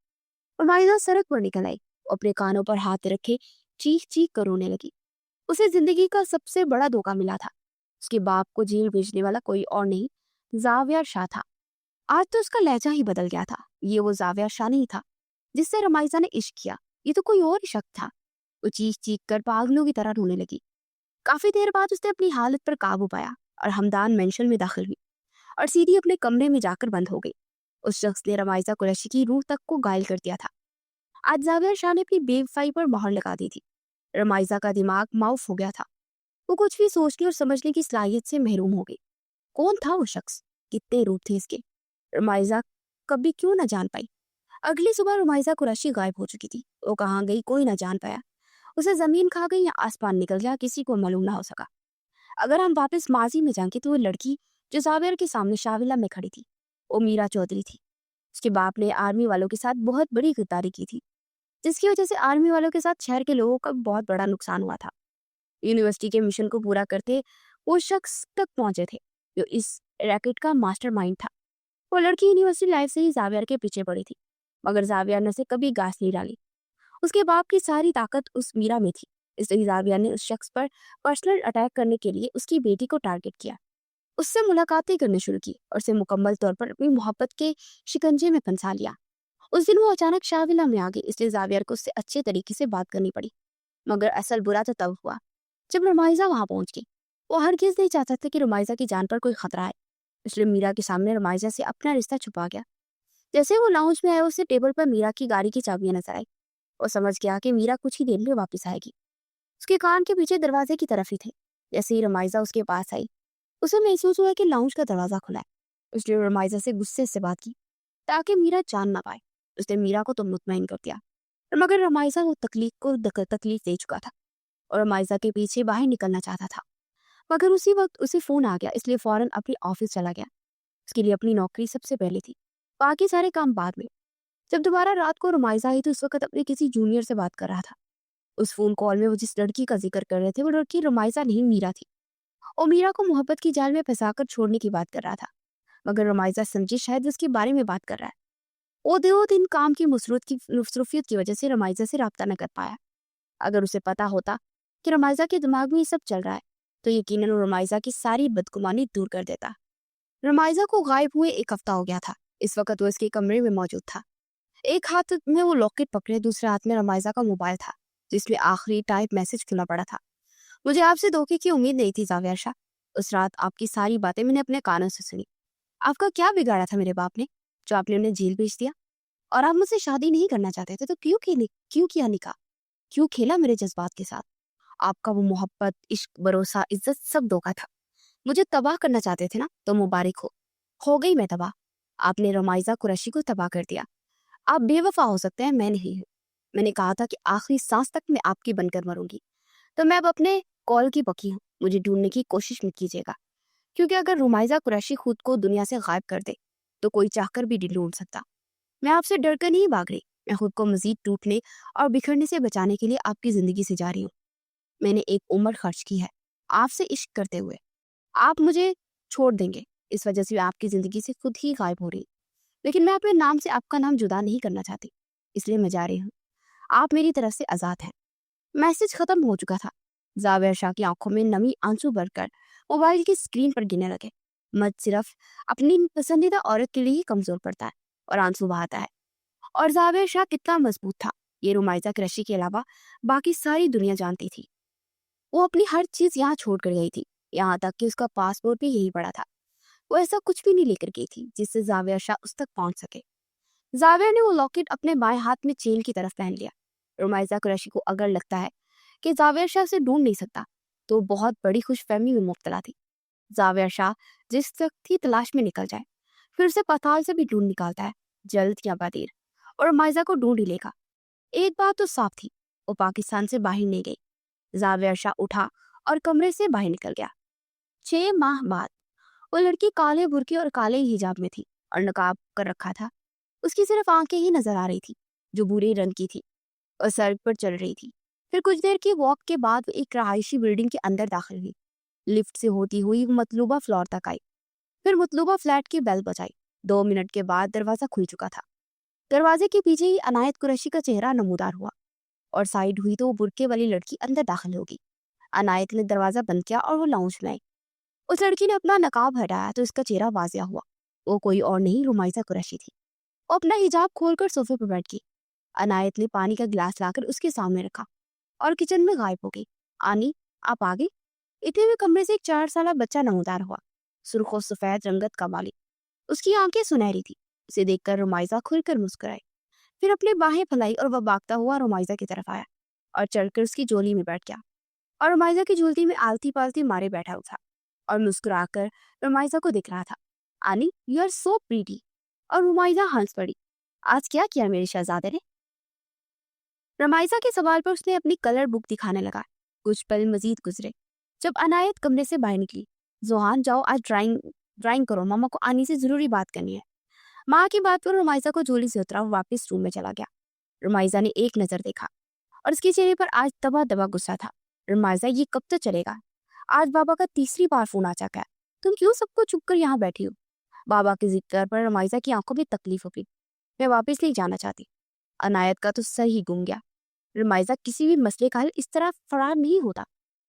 रमाइजा सड़क पर निकल आई, अपने कानों पर हाथ रखे चीख चीख कर रोने लगी। उसे जिंदगी का सबसे बड़ा धोखा मिला था। उसके बाप को जेल भेजने वाला कोई और नहीं, जाविया शाह था। आज तो उसका लहजा ही बदल गया था। ये वो जाविया शाह नहीं था जिससे रमाइजा ने इश्क किया। ये तो कोई और शख्स था। वो चीख चीख कर पागलों की तरह रोने लगी। काफी देर बाद उसने अपनी हालत पर काबू पाया और हमदान मेंशन में दाखिल हुई और सीधी अपने कमरे में जाकर बंद हो गई। उस शख्स ने रमाइजा कुरैशी की रूह तक को घायल कर दिया था। आज जाविया शाह ने अपनी बेवफाई पर मोहर लगा दी थी। रमाइजा का दिमाग माउफ हो गया था। वो कुछ भी सोचने और समझने की सलाहियत से महरूम हो गई। कौन था वो शख्स? कितने रूप थे इसके? रमाइजा कभी क्यों ना जान पाई। अगली सुबह रमाइजा कुरैशी गायब हो चुकी थी। वो कहाँ गई कोई ना जान पाया। उसे जमीन खा गई या आसमान निकल गया, किसी को मालूम ना हो सका। अगर हम वापस माजी में जाएंगे तो वो लड़की जो जावेर के सामने शाविला में खड़ी थी, वो मीरा चौधरी थी। उसके बाप ने आर्मी वालों के साथ बहुत बड़ी गद्दारी की थी, जिसकी वजह से आर्मी वालों के साथ शहर के लोगों का बहुत बड़ा नुकसान हुआ था। यूनिवर्सिटी के मिशन को पूरा करते वो शख्स तक पहुंचे थे जो इस रैकेट का मास्टरमाइंड था। वो लड़की यूनिवर्सिटी लाइफ से ही जावियर के पीछे पड़ी थी, मगर जावियर ने उसे कभी घास नहीं डाली। उसके बाप की सारी ताकत उस मीरा में थी, इसलिए जावियर ने उस शख्स पर पर्सनल अटैक करने के लिए उसकी बेटी को टारगेट किया। उससे मुलाकातें करनी शुरू की और उसे मुकम्मल तौर पर अपनी मोहब्बत के शिकंजे में फंसा लिया। उस दिन वो अचानक शाविला में आ गई, इसलिए जावियर को उससे अच्छे तरीके से बात करनी पड़ी। मगर असल बुरा तो तब हुआ जब रमाइजा वहां पहुंच गई। वो हरगिज नहीं चाहता था कि रमाइजा की जान पर कोई खतरा है, इसलिए मीरा के सामने रमाइजा से अपना रिश्ता छुपा गया। जैसे वो लाउंज में आया, उसे टेबल पर मीरा की गाड़ी की चाबियां नजर आई। वो समझ गया कि मीरा कुछ ही देर में वापस आएगी। उसके कान के पीछे दरवाजे की तरफ ही थे। जैसे ही रमाइजा उसके पास आई, उसे महसूस हुआ कि लाउंज का दरवाजा खुला है। उसने रमाइजा से गुस्से से बात की ताकि मीरा जान ना पाए। उसने मीरा को तो मुतमईन कर दिया, मगर रमाइजा वो तकलीफ दे चुका था और रमाइजा के पीछे बाहर निकलना चाहता था। मगर उसी वक्त उसे फोन आ गया, इसलिए फौरन अपनी ऑफिस चला गया। उसके लिए अपनी नौकरी सबसे पहले थी, बाकी सारे काम बाद में। जब दोबारा रात को रमाइजा आई तो उस वक्त अपने किसी जूनियर से बात कर रहा था। उस फोन कॉल में वो जिस लड़की का जिक्र कर रहे थे, वो लड़की रमाइजा नहीं, मीरा थी। और मीरा को मोहब्बत की जाल में फंसाकर छोड़ने की बात कर रहा था। मगर रमाइजा समझी शायद उसके बारे में बात कर रहा है। वो दो दिन काम की मसरूफियत की वजह से रमाइजा से रब्ता न कर पाया। अगर उसे पता होता कि रमाइजा के दिमाग में ये सब चल रहा है तो यकीनन वो रमाइजा की सारी बदगुमानी दूर कर देता। रमाइजा को गायब हुए 1 हफ्ता हो गया था। इस वक्त वो इसके कमरे में मौजूद था। एक हाथ में वो लॉकेट पकड़े, दूसरे हाथ में रमाइजा का मोबाइल था जिसमें आखिरी टाइप मैसेज खुला पड़ा था। मुझे आपसे धोखे की उम्मीद नहीं थी जाविया शाह। उस रात आपकी सारी बातें मैंने अपने कानों से सुनी। आपका क्या बिगाड़ा था मेरे बाप ने जो आपने उन्हें जेल भेज दिया? और आप मुझसे शादी नहीं करना चाहते थे तो क्यों किया निकाह? क्यों खेला मेरे जज्बात के साथ? आपका वो मोहब्बत, इश्क, भरोसा, इज्जत सब धोखा था। मुझे तबाह करना चाहते थे ना, तो मुबारक हो गई मैं तबाह। आपने रमाइजा कुरैशी को तबाह कर दिया। आप बेवफा हो सकते हैं, मैं नहीं हूँ। मैंने कहा था कि आखिरी सांस तक मैं आपकी बनकर मरूंगी। तो मैं अब अपने कॉल की पकी हूँ। मुझे ढूंढने की कोशिश मत कीजिएगा, क्योंकि अगर रुमाइजा कुरैशी खुद को दुनिया से गायब कर दे तो कोई चाहकर भी नहीं ढूंढ सकता। मैं आपसे डरकर नहीं भाग रही। मैं खुद को मजीद टूटने और बिखरने से बचाने के लिए आपकी जिंदगी से जा रही हूँ। मैंने एक उम्र खर्च की है आपसे इश्क करते हुए। आप मुझे छोड़ देंगे, इस वजह से मैं आपकी जिंदगी से खुद ही गायब हो रही। लेकिन मैं अपने नाम से आपका नाम जुदा नहीं करना चाहती, इसलिए मैं जा रही हूँ। आप मेरी तरफ से आजाद हैं। मैसेज खत्म हो चुका था। जावेर शाह की आंखों में नमी आंसू भरकर मोबाइल की स्क्रीन पर गिरने लगे। मर्द सिर्फ अपनी पसंदीदा औरत के लिए ही कमजोर पड़ता है और आंसू बहाता है। और जावेर शाह कितना मजबूत था ये रुमाइजा क्रशी के अलावा बाकी सारी दुनिया जानती थी। वो अपनी हर चीज यहाँ छोड़ कर गई थी, यहाँ तक कि उसका पासपोर्ट भी यही पड़ा था। वो ऐसा कुछ भी नहीं लेकर गई थी जिससे जावेर शाह उस तक पहुंच सके। जावेर ने वो लॉकेट अपने बाएं हाथ में चेन की तरफ पहन लिया। रुमाइजा कुरैशी को अगर लगता है कि जावेर शाह से ढूंढ नहीं सकता तो बहुत बड़ी खुशफहमी में मुब्तला थी। जावेर शाह जिस वक्त ही तलाश में निकल जाए फिर उसे पाताल से भी ढूंढ निकालता है, जल्द या बदेर, और रुमाइजा को ढूंढ ही लेगा। एक बात तो साफ थी, वो पाकिस्तान से बाहर नहीं गई। जावेर शाह उठा और कमरे से बाहर निकल गया। 6 माह बाद वो लड़की काले बुर्के और काले हिजाब में थी और नकाब कर रखा था। उसकी सिर्फ आंखें ही नजर आ रही थी जो भूरे रंग की थी, और सड़क पर चल रही थी। फिर कुछ देर की वॉक के बाद वो एक रहायशी बिल्डिंग के अंदर दाखिल हुई। लिफ्ट से होती हुई वो मतलूबा फ्लोर तक आई। फिर मतलूबा फ्लैट की बेल बजाई। 2 मिनट के बाद दरवाजा खुल चुका था। दरवाजे के पीछे ही अनायत कुरैशी का चेहरा नमूदार हुआ और साइड हुई तो वो बुरके वाली लड़की अंदर दाखिल होगी। अनायत ने दरवाजा बंद किया और वो लाउंज में आई। उस लड़की ने अपना नकाब हटाया तो इसका चेहरा वाजिया हुआ। वो कोई और नहीं, रुमाइजा कुरैशी थी। वो अपना हिजाब खोलकर सोफे पर बैठ गई। अनायत ने पानी का गिलास लाकर उसके सामने रखा और किचन में गायब हो गई। आनी, आप आ गई? इतने में कमरे से एक 4 साल बच्चा नमूदार हुआ, सुर्ख और सफेद रंगत का बाली। उसकी आंखें सुनहरी थी। उसे देखकर रुमाइजा खुलकर मुस्कुराई। फिर अपनी बाहें फैलाई और वह भागता हुआ रुमाइजा की तरफ आया और चढ़कर उसकी झोली में बैठ गया। और रुमाइजा की झोली में आलती पालती मारे बैठा था और मुस्कुराकर रुमाइजा को दिख रहा था। आनी, यू आर सो प्रीटी। और रुमाइजा हंस पड़ी। आज क्या किया मेरे शहजादे ने? रमाइजा के सवाल पर उसने अपनी कलर बुक दिखाने लगा। कुछ पल मजीद गुजरे जब अनायत कमरे से बाहर निकली। जोहान, जाओ आज ड्राइंग ड्राइंग करो, मामा को आनी से जरूरी बात करनी है। माँ की बात पर रमाइजा को झोली से उतरा और वापस रूम में चला गया। रमाइजा ने एक नजर देखा और उसके चेहरे पर आज दबा दबा गुस्सा था। रमाइजा, ये कब तक चलेगा? आज बाबा का तीसरी बार फोन आ चुका है। तुम क्यों सबको चुप कर यहाँ बैठी हो? बाबा के जिक्र पर रमाइजा की आंखों में तकलीफ हो गई। मैं वापस नहीं जाना चाहती। अनायत का तो सर ही घूम गया। रमाइजा, किसी भी मसले का हल इस तरह फरार नहीं होता।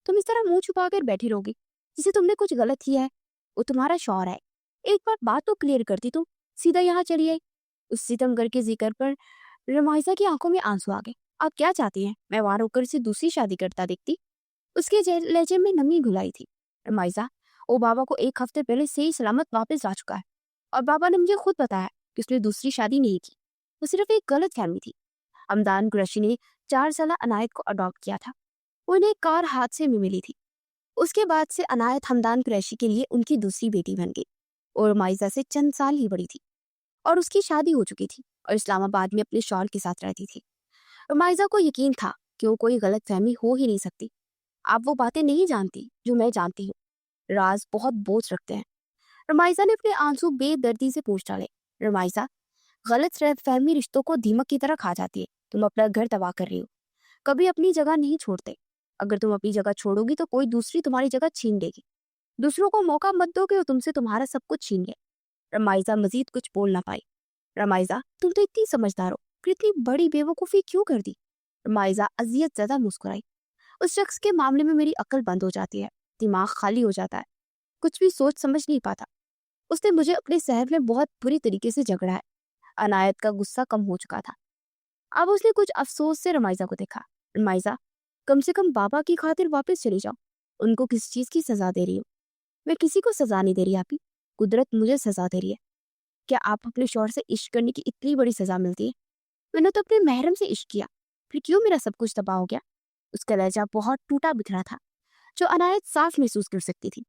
तुम इस तरह मुंह छुपा कर बैठी रहोगी। जिसे तुमने कुछ गलत किया है वो तुम्हारा शौहर है। एक बार बात तो क्लियर करती, तुम सीधा यहाँ चली आई। उस सितमगर के जिक्र पर रमाइजा की आंखों में आंसू आ गए। आप क्या चाहती हैं? मैं वहां होकर इसे दूसरी शादी करता देखती? उसके लहजे में नमी घुलाई थी। रमाइजा, वो बाबा को 1 हफ्ते पहले से ही सलामत वापस आ चुका है और बाबा ने मुझे खुद बताया कि उसने दूसरी शादी नहीं की। वो सिर्फ एक गलत फहमी थी। हमदान कुरैशी ने 4 साल अनायत को अडॉप्ट किया था। वो उन्हें कार हादसे में मिली थी। उसके बाद से अनायत हमदान कुरैशी के लिए उनकी दूसरी बेटी बन गई और माइजा से चंद साल ही बड़ी थी और उसकी शादी हो चुकी थी और इस्लामाबाद में अपने शौहर के साथ रहती थी। माइजा को यकीन था कि वो कोई गलत फहमी हो ही नहीं सकती। आप वो बातें नहीं जानती जो मैं जानती हूँ। राज बहुत बोझ रखते हैं। रमाइजा ने अपने आंसू बेदर्दी से पूछ डाले। रमाइजा, गलत फहमी रिश्तों को दीमक की तरह खा जाती है। तुम अपना घर तबाह कर रही हो। कभी अपनी जगह नहीं छोड़ते। अगर तुम अपनी जगह छोड़ोगी तो कोई दूसरी तुम्हारी जगह छीन लेगी। दूसरों को मौका मत दोगे और तुमसे तुम्हारा सब कुछ छीन ले। रमाइजा मजीद कुछ बोल ना पाई। रमाइजा तुम तो इतनी समझदार हो, फिर इतनी बड़ी बेवकूफ़ी क्यों कर दी? रमाइजा अजियत ज़्यादा मुस्कुराई। उस शख्स के मामले में मेरी अकल बंद हो जाती है, दिमाग खाली हो जाता है, कुछ भी सोच समझ नहीं पाता। उसने मुझे अपने शहर में बहुत बुरी तरीके से झगड़ा है। अनायत का गुस्सा कम हो चुका था। अब उसने कुछ अफसोस से रमाइजा को देखा। रमाइजा, कम से कम बाबा की खातिर वापस चली जाओ। उनको किस चीज की सजा दे रही हो? मैं किसी को सजा नहीं दे रही आपी, कुदरत मुझे सजा दे रही है। क्या आप अपने शौहर से इश्क करने की इतनी बड़ी सजा मिलती है? मैंने तो अपने महरम से इश्क किया, फिर क्यों मेरा सब कुछ तबाह हो गया? उसका लहजा बहुत टूटा बिखरा था, जो अनायत साफ महसूस कर सकती थी।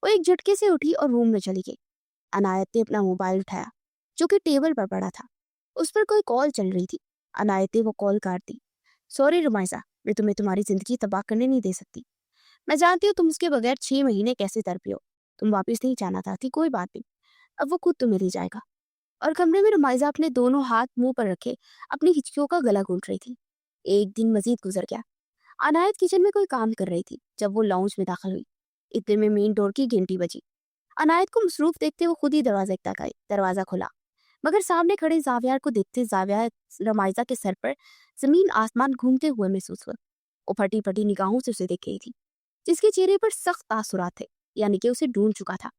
वो एक झटके से उठी और रूम में चली गई। अनायत ने अपना मोबाइल उठाया, जो कि टेबल पर पड़ा था। उस पर कोई कॉल चल रही थी। अनायत ने वो कॉल काट दी। सॉरी रुमाइसा, मैं तुम्हें तुम्हारी जिंदगी तबाह करने नहीं दे सकती। मैं जानती हूँ तुम उसके बगैर 6 महीने कैसे तड़पी हो। तुम वापस नहीं जाना चाहती, कोई बात नहीं, अब वो खुद तुम्हें ले जाएगा। और कमरे में रुमाइसा अपने दोनों हाथ मुंह पर रखे अपनी हिचकियों का गला घूंट रही थी। एक दिन मजीद गुजर गया। अनायत किचन में कोई काम कर रही थी जब वो लाउंज में दाखिल हुई। इतने में मेन डोर की घंटी बजी। अनायत को मसरूफ देखते वो खुद ही दरवाजा तक आई। दरवाजा खुला, मगर सामने खड़े जावियार को देखते जावियार रमाइजा के सर पर जमीन आसमान घूमते हुए महसूस हुआ। वो फटी फटी निगाहों से उसे देख रही थी, जिसके चेहरे पर सख्त तासुरात थे, यानी कि उसे ढूंढ चुका था।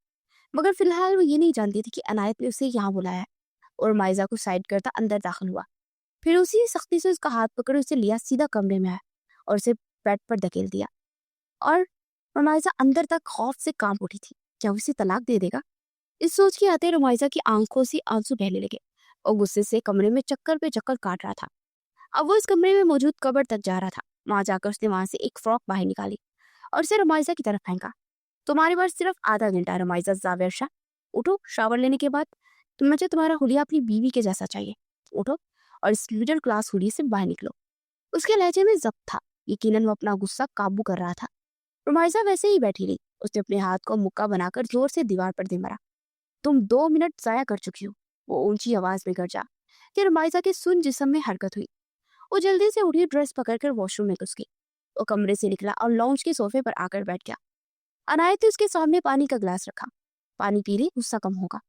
मगर फिलहाल वो ये नहीं जानती थी कि अनायत ने उसे यहाँ बुलाया है। और माइजा को साइड करता अंदर दाखिल हुआ। फिर उसी सख्ती से उसका हाथ पकड़ उसे लिया, सीधा कमरे में आया और उसे बेड पर धकेल दिया। और रमाइजा अंदर तक खौफ से कांप उठी थी, क्या वो उसे तलाक दे देगा? इस सोच के आते रमाइजा की आंखों से आंसू बहने लगे और गुस्से से कमरे में चक्कर पे चक्कर काट रहा था। अब वो इस कमरे में मौजूद कबर्ड तक जा रहा था। वहां जाकर उसने वहां से एक फ्रॉक बाहर निकाली और उसे रमाइजा की तरफ फेंका। तुम्हारे पास सिर्फ आधा घंटा है रमाइजा जावेर शाह। उठो, शावर लेने के बाद मुझे तुम्हारा हुलिया अपनी बीवी के जैसा चाहिए। उठो और इस मिडिल क्लास हुलिये से बाहर निकलो। उसके लहजे में जब्त था, यकीनन वो अपना गुस्सा काबू कर रहा था। रुमाइजा वैसे ही बैठी रही। उसने अपने हाथ को मुक्का बनाकर जोर से दीवार पर दे मारा। तुम 2 मिनट जाया कर चुकी हो, वो ऊंची आवाज में गरजा। कि रुमाइजा के सुन जिस्म में हरकत हुई। वो जल्दी से उठी, ड्रेस पकड़कर वॉशरूम में घुस गई। वो कमरे से निकला और लॉन्च के सोफे पर आकर बैठ गया। अनायत ने उसके सामने पानी का गिलास रखा। पानी पी ले, गुस्सा कम होगा।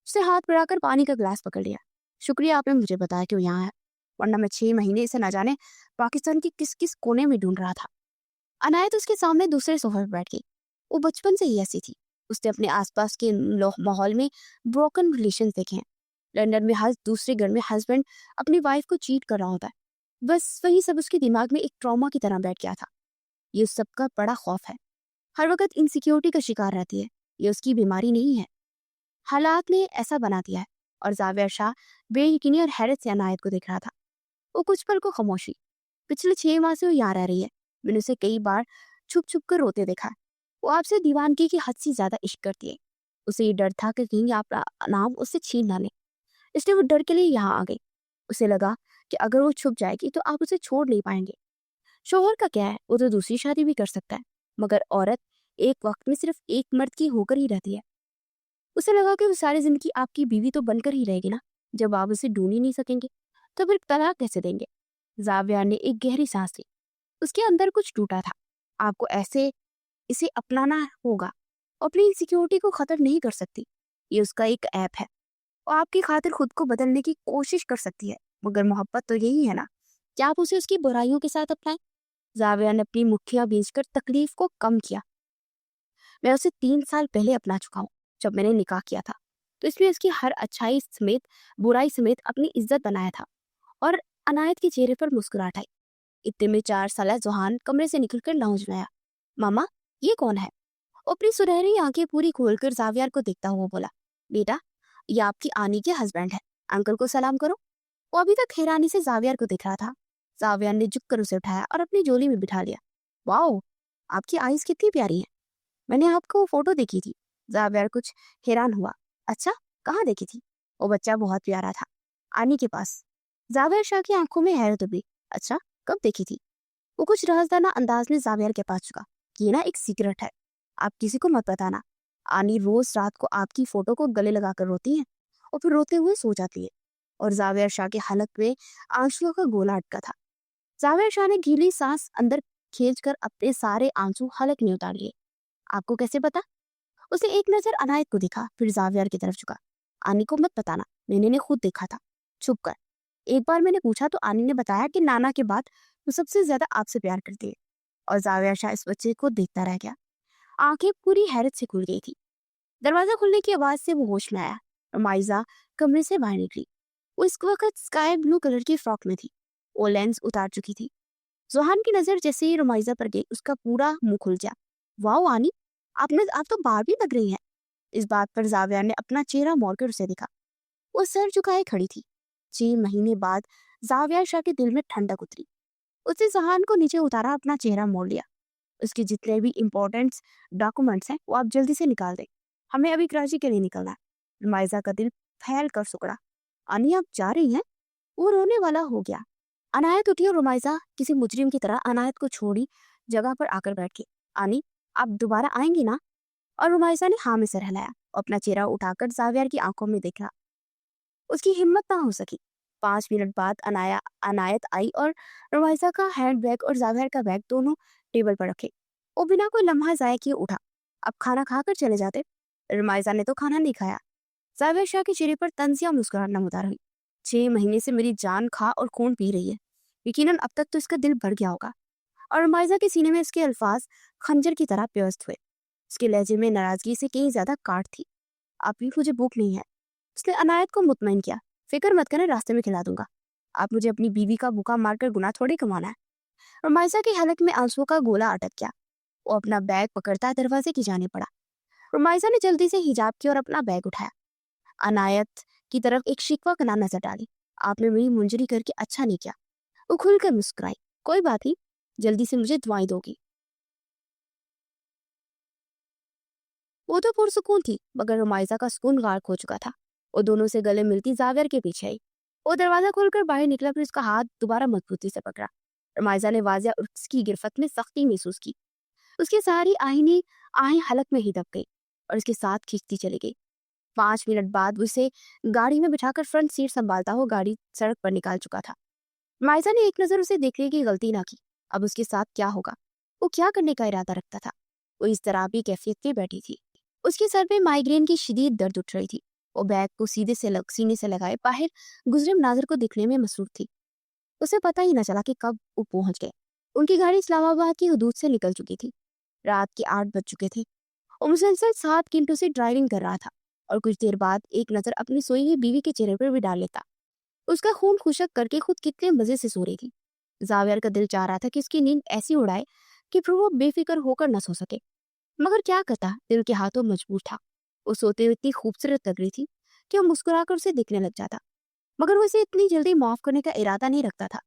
उसने हाथ बढ़ाकर पानी का गिलास पकड़ लिया। शुक्रिया आपने मुझे बताया कि वो यहाँ है, वरना मैं 6 महीने से न जाने पाकिस्तान की किस किस कोने में ढूंढ रहा था। अनायत उसके सामने दूसरे सोफे पर बैठ गई। वो बचपन से ही ऐसी थी। उसने अपने आसपास के माहौल में ब्रोकन रिलेशन देखे हैं। लंदन में हर दूसरे घर में हस्बैंड अपनी वाइफ को चीट कर रहा होता है। बस वही सब उसके दिमाग में एक ट्रॉमा की तरह बैठ गया था। ये उस सबका बड़ा खौफ है। हर वक्त इनसिक्योरिटी का शिकार रहती है। ये उसकी बीमारी नहीं है, हालात ने ऐसा बना दिया है। और जाविर शाह बेयकीनी और हैरत से अनायत को देख रहा था। वो कुछ पल को खामोशी। पिछले 6 माह से वो यहाँ रह रही है। मैंने उसे कई बार छुप छुप कर रोते देखा है। वो आपसे दीवानगी की हद से ज्यादा इश्क करती है। उसे ये डर था कि कहीं आपका नाम उससे छीन ना ले, इसलिए वो डर के लिए यहाँ आ गई। उसे लगा कि अगर वो छुप जाएगी तो आप उसे छोड़ नहीं पाएंगे। शोहर का क्या है, वो तो दूसरी शादी भी कर सकता है, मगर औरत एक वक्त में सिर्फ एक मर्द की होकर ही रहती है। उसे लगा कि वो सारी जिंदगी आपकी बीवी तो बनकर ही रहेगी ना। जब आप उसे ढूंढ ही नहीं सकेंगे तो फिर तलाक कैसे देंगे? जाविया ने एक गहरी सांस ली। उसके अंदर कुछ टूटा था। आपको ऐसे इसे अपनाना होगा। अपनी इनसिक्योरिटी को खत्म नहीं कर सकती। ये उसका एक ऐप है। वो आपकी खातिर खुद को बदलने की कोशिश कर सकती है, मगर मोहब्बत तो यही है ना, क्या आप उसे उसकी बुराइयों के साथ अपनाएं? जाविया ने अपनी मुठ्ठियां बींचकर तकलीफ को कम किया। मैं उसे 3 साल पहले अपना चुका हूँ, जब मैंने निकाह किया था। तो इसमें उसकी हर अच्छाई समेत बुराई समेत अपनी इज्जत बनाया था। और अनायत के चेहरे पर मुस्कुराहट आई। इतने में 4 साल जोहान कमरे से निकलकर लाउंज में आया। मामा, ये कौन है? वो अपनी सुनहरी आंखें पूरी खोलकर जावियार को देखता हुआ बोला, बेटा, ये आपकी आनी के हस्बैंड है, अंकल को सलाम करो। वो अभी तक हैरानी से जावियार को देख रहा था। जावियार ने झुककर उसे उठाया और अपनी झोली में बिठा लिया। वाओ, आपकी आईज कितनी प्यारी है। मैंने आपको फोटो देखी थी। जावियार कुछ हैरान हुआ। अच्छा, कहाँ देखी थी? वो बच्चा बहुत प्यारा था, आनी के पास। जावियर शाह की आंखों में हैरत उभरी। अच्छा, कब देखी थी? वो कुछ राजदाना अंदाज में जावियर के पास चुका। ये ना एक सीक्रेट है, आप किसी को मत बताना। आनी रोज रात को आपकी फोटो को गले लगाकर रोती है और फिर रोते हुए सो जाती है। और जावियर शाह के हलक में आंसुओं का गोला अटका था। जावियर शाह ने गीली सांस अंदर खींचकर अपने सारे आंसू हलक में उतार लिए। आपको कैसे पता? उसने एक नजर अनायत को देखा, फिर जावियर की तरफ झुका। आनी को मत बताना, मैंने ने खुद देखा था। छुप कर। एक बार मैंने पूछा तो आनी ने बताया कि नाना के बाद वो सबसे ज्यादा आपसे प्यार करती है। और जाविया शाह इस बच्चे को देखता रह गया। आंखें पूरी हैरत से खुल गई थी। दरवाजा खुलने की आवाज से वो होश में आया और माइजा कमरे से बाहर निकली। वो इस वक्त स्काई ब्लू कलर की फ्रॉक में थी। वो लेंस उतार चुकी थी। जोहान की नजर जैसे ही रुमाइजा पर गई उसका पूरा मुंह खुल गया। वाह आनी, आप तो बारबी लग रही हैं। इस बात पर जाविया ने अपना चेहरा मोड़कर उसे देखा। वो सर झुकाए खड़ी थी। 6 महीने बाद जाविया शाह के दिल में ठंडक उतरी। उसने जहान को नीचे उतारा, अपना चेहरा मोड़ लिया। उसके जितने भी इम्पोर्टेंट डॉक्यूमेंट्स हैं वो आप जल्दी से निकाल दें। हमें अभी कराची के लिए निकलना है। रुमाइजा का दिल फैल कर सुकड़ा। अनी आप जा रही हैं? वो रोने वाला हो गया। अनायत उठी और रुमाइजा किसी मुजरिम की तरह अनायत को छोड़ी जगह पर आकर बैठ गई। आनी, आप दोबारा आएंगी ना? और रुमाइजा ने हाँ में सर हिलाया और अपना चेहरा उठाकर जावियर की आंखों में देखा। उसकी हिम्मत ना हो सकी। 5 मिनट बाद अनायत आई और रुमाइजा का हैंड बैग और जावियर का बैग दोनों टेबल पर रखे। वो बिना कोई लम्हा जाया किए उठा। अब खाना खाकर चले जाते। रुमाइजा ने तो खाना नहीं खाया। जावियर शाह के चेहरे पर तंजिया मुस्कुराहट नमूदार हुई। 6 महीने से मेरी जान खा और खून पी रही है। यकीनन अब तक तो इसका दिल भर गया होगा। और रुमाइजा के सीने में इसके अल्फाज खंजर की तरह प्यस्त हुए। उसके लहजे में नाराजगी से कहीं ज्यादा काट थी। आप भी, मुझे भूख नहीं है। उसने अनायत को मुतमईन किया। फिक्र मत करें, रास्ते में खिला दूंगा। आप मुझे अपनी बीवी का भूखा मारकर गुनाह थोड़ी कमाना है। रुमाइजा की हलक में आंसुओं का गोला अटक गया। वो अपना बैग पकड़ता दरवाजे की जाने पड़ा। रुमाइजा ने जल्दी से हिजाब की और अपना बैग उठाया। अनायत की तरफ एक शिकवा कना नजर डाली। आपने मेरी मुंजरी करके अच्छा नहीं किया। वो खुलकर मुस्कुराई। कोई बात नहीं, जल्दी से मुझे दुआएं दोगी। वो तो पुरसुकून थी, मगर रुमाइजा का सुकून गायब हो चुका था। वो दोनों से गले मिलती जावियर के पीछे आई। वो दरवाजा खोलकर बाहर निकला, फिर उसका हाथ दोबारा मजबूती से पकड़ा। रुमाइजा ने वाजिया उसकी गिरफ्त में सख्ती महसूस की। उसकी सारी आईनी आहें हलक में ही दब गई और उसके साथ खींचती चली गई। 5 मिनट बाद उसे गाड़ी में बिठाकर फ्रंट सीट संभालता हुआ गाड़ी सड़क पर निकाल चुका था। रुमाइजा ने एक नजर उसे देखने की गलती ना की। अब उसके साथ क्या होगा, वो क्या करने का इरादा रखता था। वो इस तरह भी कैफियत पे बैठी थी। उसके सर पे माइग्रेन की शदीद दर्द उठ रही थी। वो बैग को सीने से लगाए बाहर गुजरे मनाजर को दिखने में मसरूफ थी। उसे पता ही न चला कि कब वो पहुंच गए। उनकी गाड़ी इस्लामाबाद की हदूद से निकल चुकी थी। रात के 8 बज चुके थे। वो मुसलसल 7 घंटों से ड्राइविंग कर रहा था और कुछ देर बाद एक नजर अपनी सोई हुई बीवी के चेहरे पर भी डाल लेता। उसका खून खुशक करके खुद कितने मजे से सो रही थी। जावियर का दिल चाह रहा था कि उसकी नींद ऐसी उड़ाए कि फिर वो बेफिक्र होकर न सो सके, मगर क्या करता, दिल के हाथों मजबूर था। वो सोते हुए इतनी खूबसूरत लग रही थी कि वो मुस्कुराकर उसे दिखने लग जाता, मगर वो उसे इतनी जल्दी माफ करने का इरादा नहीं रखता था।